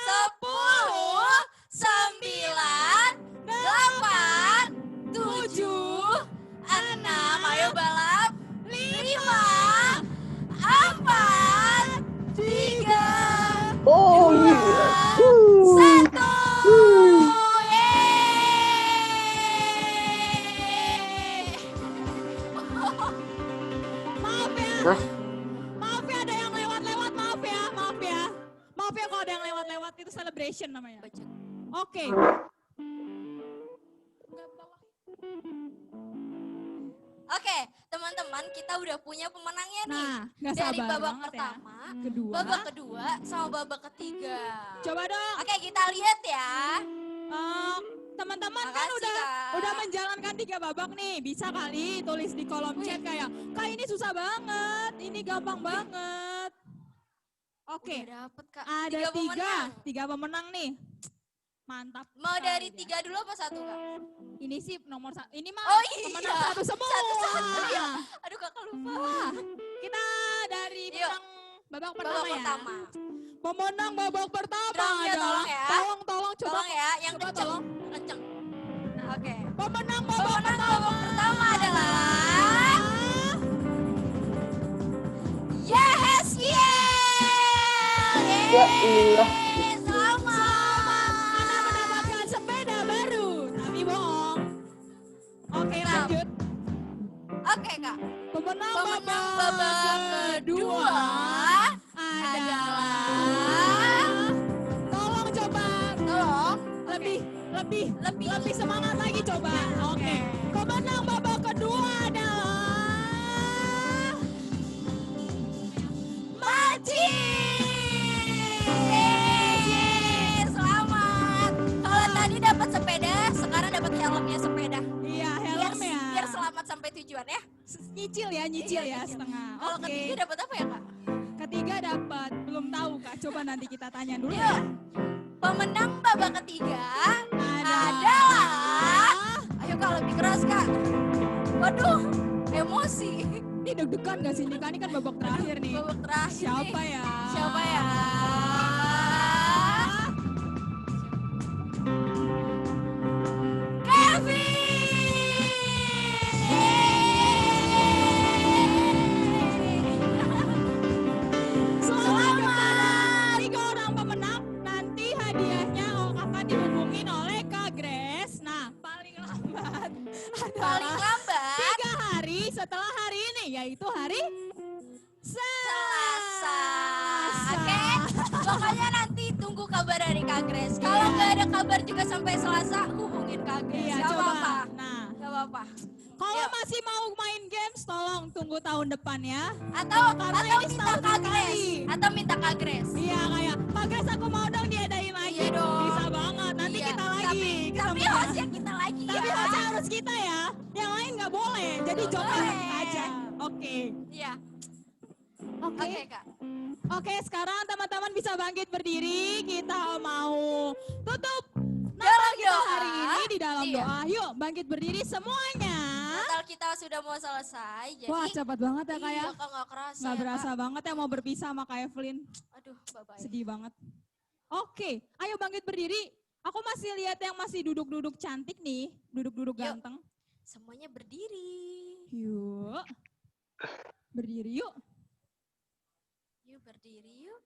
9, 8, 7, 6. Ayo balap. 5, 4, Oke. Oke, teman-teman, kita udah punya pemenangnya nih. Nah, nggak Dari sabar babak banget ya. pertama, Kedua. babak kedua, sama babak ketiga. Coba dong. Oke, kita lihat ya. Teman-teman kan Makasih, Kak. udah menjalankan 3 babak nih. Bisa kali tulis di kolom chat kayak, Kak ini susah banget, ini gampang banget. Oke, Udah dapet, Kak. ada Tiga pemenang. 3 pemenang nih. Mantap. Mau sekali dari ya. 3 dulu apa 1, Kak? Ini sih nomor 1. Ini mah Oh iya. pemenang 1 semua. Satu-satu ya. Aduh, Kakak lupa. Kita dari Yuk. pemenang babak pertama Babak ya. pertama. Pemenang babak pertama Drumnya adalah tolong ya. tolong coba Tolong ya, yang coba kenceng. tolong. Kenceng. Oke. Pemenang babak Pemenang pertama. babak pertama adalah Yes, Ya Allah. Selamat. Anda mendapatkan sepeda baru. Tapi bohong. Oke, lanjut. Oke, Kak. Pemenang Pemenang babak babak kedua adalah tolong coba tolong lebih semangat lagi coba. Oke. Pemenang babak kedua adalah Maci. Selamat. Kalau tadi dapat sepeda, sekarang dapat helmnya sepeda. Iya, helmnya. Biar selamat sampai tujuan ya. Nyicil Iya, ya nyicil. setengah. Kalau Oke. ketiga dapat apa ya, Kak? Ketiga dapat, belum tahu Kak. Coba nanti kita tanya dulu Yuk. ya. Pemenang babak ketiga adalah ayo Kak, lebih keras, Kak. Waduh, emosi. Ini deg-degan gak sih? Ini kan babak terakhir nih. Babak terakhir Siapa nih. ya? Siapa ya? Selamat. 3 orang pemenang. Nanti hadiahnya akan dihubungin oleh Kak Grace. Nah, paling lambat Paling lambat 3 hari setelah hari ini, yaitu hari Selasa. Oke, pokoknya nanti tunggu kabar dari Kak Grace. Kalau nggak ada kabar juga sampai Selasa, hubungin Kak Grace. Iya, Gak coba. apa-apa. Nah, Gak apa-apa. kalau Yuk. masih mau main games, tolong tunggu tahun depan ya. Atau Karena ini minta setahun Kak sekali. Grace. Atau minta Kak Grace. Iya, kayak Kak Grace aku mau dong diadain lagi. Iya dong. Bisa banget. Nanti Iya. kita lagi. Tapi ketemunya. hostnya kita lagi Tapi ya. hostnya harus kita ya. Yang lain nggak boleh. Jadi Nggak coba boleh. aja. Oke. Iya. Oke. Oke, Kak. Oke, sekarang teman-teman bisa bangkit berdiri. Kita mau tutup Dalam Natal kita doa. hari ini di dalam Iya. doa. Yuk, bangkit berdiri semuanya. Natal kita sudah mau selesai. Jadi Wah, cepat banget ya, Kak ya. Iya, Kak, nggak kerasa. Nggak ya, berasa Kak. banget ya mau berpisah sama Kak Evelyn. Aduh, bye-bye. Sedih banget. Oke, ayo bangkit berdiri. Aku masih lihat yang masih duduk-duduk cantik nih. Duduk-duduk Yuk. ganteng. Semuanya berdiri. Yuk. Berdiri yuk. Yuk berdiri yuk.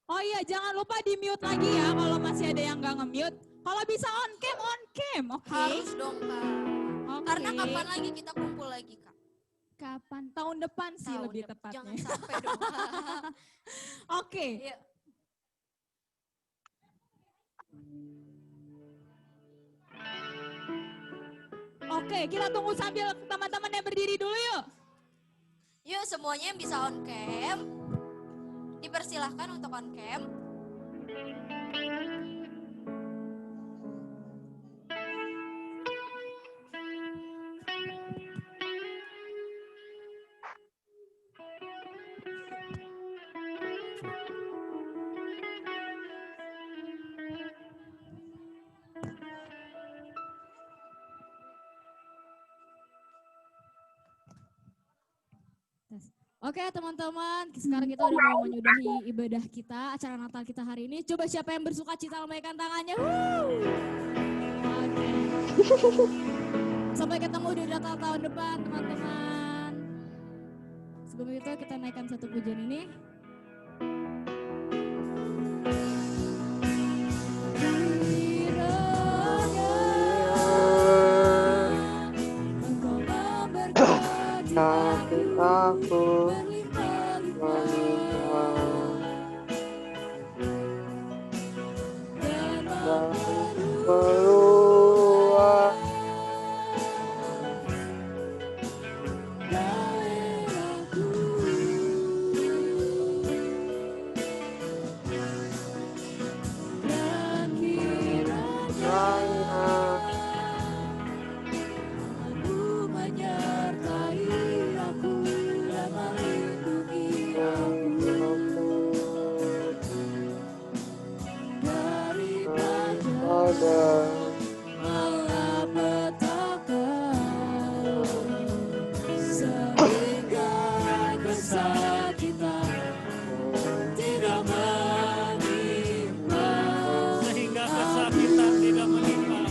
Oh iya, jangan lupa di mute lagi ya kalau masih ada yang nggak nge-mute. Kalau bisa on cam, oke? Harus dong, Kak. Oke. Karena kapan lagi kita kumpul lagi, Kak? Kapan? Tahun depan sih Tahun lebih depan. tepatnya. Jangan sampai dong. Oke. Yuk. Oke, kita tunggu sambil teman-teman yang berdiri dulu yuk. Yuk semuanya yang bisa on cam. Dipersilahkan untuk on cam. Oke teman-teman, sekarang kita udah mau menyudahi ibadah kita, acara Natal kita hari ini. Coba siapa yang bersuka cita lambaikan tangannya. Oke. Sampai ketemu di Natal tahun depan teman-teman. Sebelum itu kita naikkan satu pujian ini. Sakit aku keluar. Sehingga kesakitan tidak menimpa.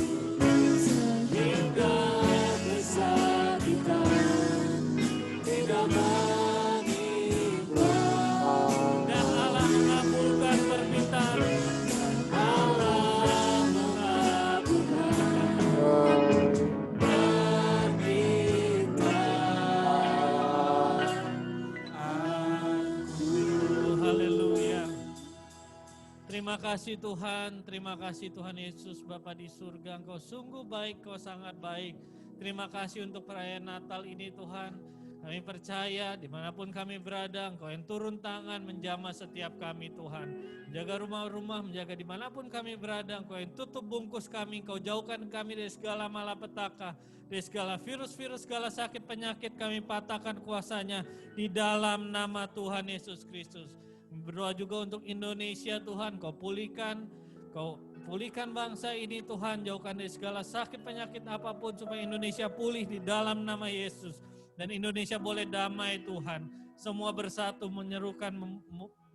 Dan Allah mengabulkan permintaan. Haleluya. Terima kasih Tuhan Yesus Bapa di surga, Engkau sungguh baik, Engkau sangat baik. Terima kasih untuk perayaan Natal ini Tuhan. Kami percaya dimanapun kami berada, Engkau yang turun tangan menjamah setiap kami Tuhan. Menjaga rumah-rumah, menjaga dimanapun kami berada, Engkau yang tutup bungkus kami, Engkau jauhkan kami dari segala malapetaka, dari segala virus-virus, segala sakit penyakit kami patahkan kuasanya di dalam nama Tuhan Yesus Kristus. Berdoa juga untuk Indonesia Tuhan, Kau pulihkan bangsa ini Tuhan, jauhkan dari segala sakit penyakit apapun supaya Indonesia pulih di dalam nama Yesus. Dan Indonesia boleh damai Tuhan, semua bersatu menyerukan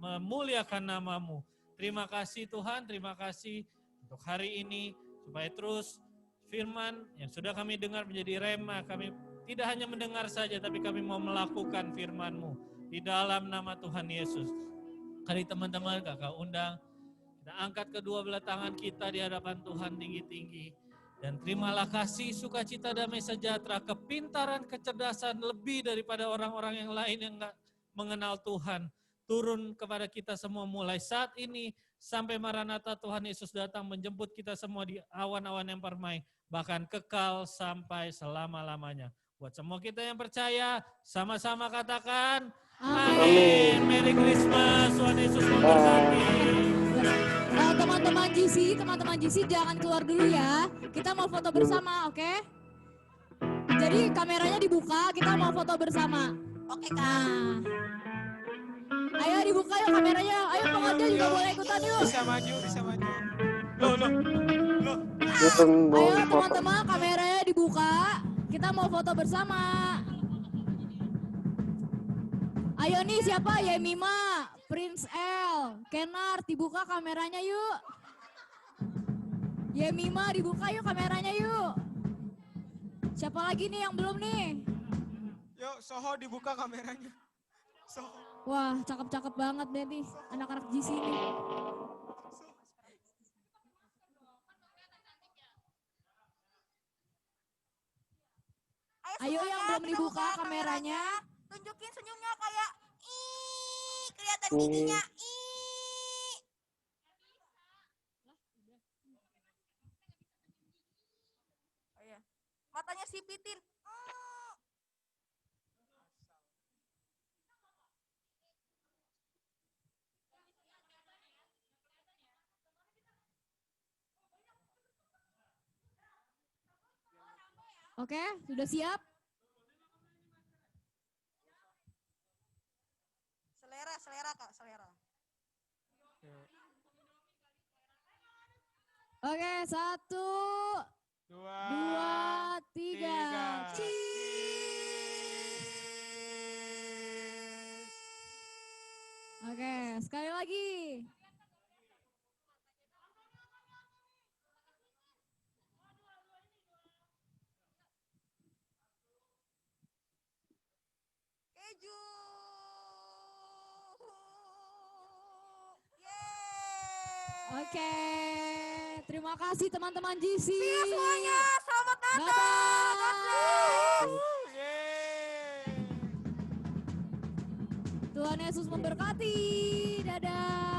memuliakan nama-Mu. Terima kasih Tuhan, terima kasih untuk hari ini, supaya terus firman yang sudah kami dengar menjadi rema, kami tidak hanya mendengar saja, tapi kami mau melakukan firman-Mu di dalam nama Tuhan Yesus. Kali teman-teman kakak undang, kita angkat kedua belah tangan kita di hadapan Tuhan tinggi-tinggi. Dan terimalah kasih, sukacita, damai sejahtera, kepintaran, kecerdasan lebih daripada orang-orang yang lain yang enggak mengenal Tuhan. Turun kepada kita semua mulai saat ini sampai Maranatha Tuhan Yesus datang menjemput kita semua di awan-awan yang permai. Bahkan kekal sampai selama-lamanya. Buat semua kita yang percaya, sama-sama katakan, amin. Merry Christmas, Tuhan Yesus memberkati. Teman-teman GC jangan keluar dulu ya. Kita mau foto bersama, oke? Jadi kameranya dibuka, kita mau foto bersama. Oke, Kak. Ayo dibuka yuk kameranya. Ayo pengajar juga boleh ikutan yuk. Bisa maju. Loh. Ayo teman-teman kameranya dibuka. Kita mau foto bersama. Ayo nih siapa? Yemima, Prince L, Kenar, dibuka kameranya yuk. Yemima dibuka yuk kameranya yuk. Siapa lagi nih yang belum nih? Yuk, Soho dibuka kameranya. Soho. Wah, cakep-cakep banget deh nih anak-anak GC nih. Ayo yang belum dibuka kameranya. Tunjukin senyumnya kayak kelihatan giginya. Oh iya. Matanya sipitin. Oke, sudah siap? Selera Kak, selera. Oke, 1, 2, 3. Oke, sekali lagi. Keju. Oke, terima kasih teman-teman GC. Iya semuanya, selamat Natal. Dadah. Tuhan Yesus memberkati. Dadah.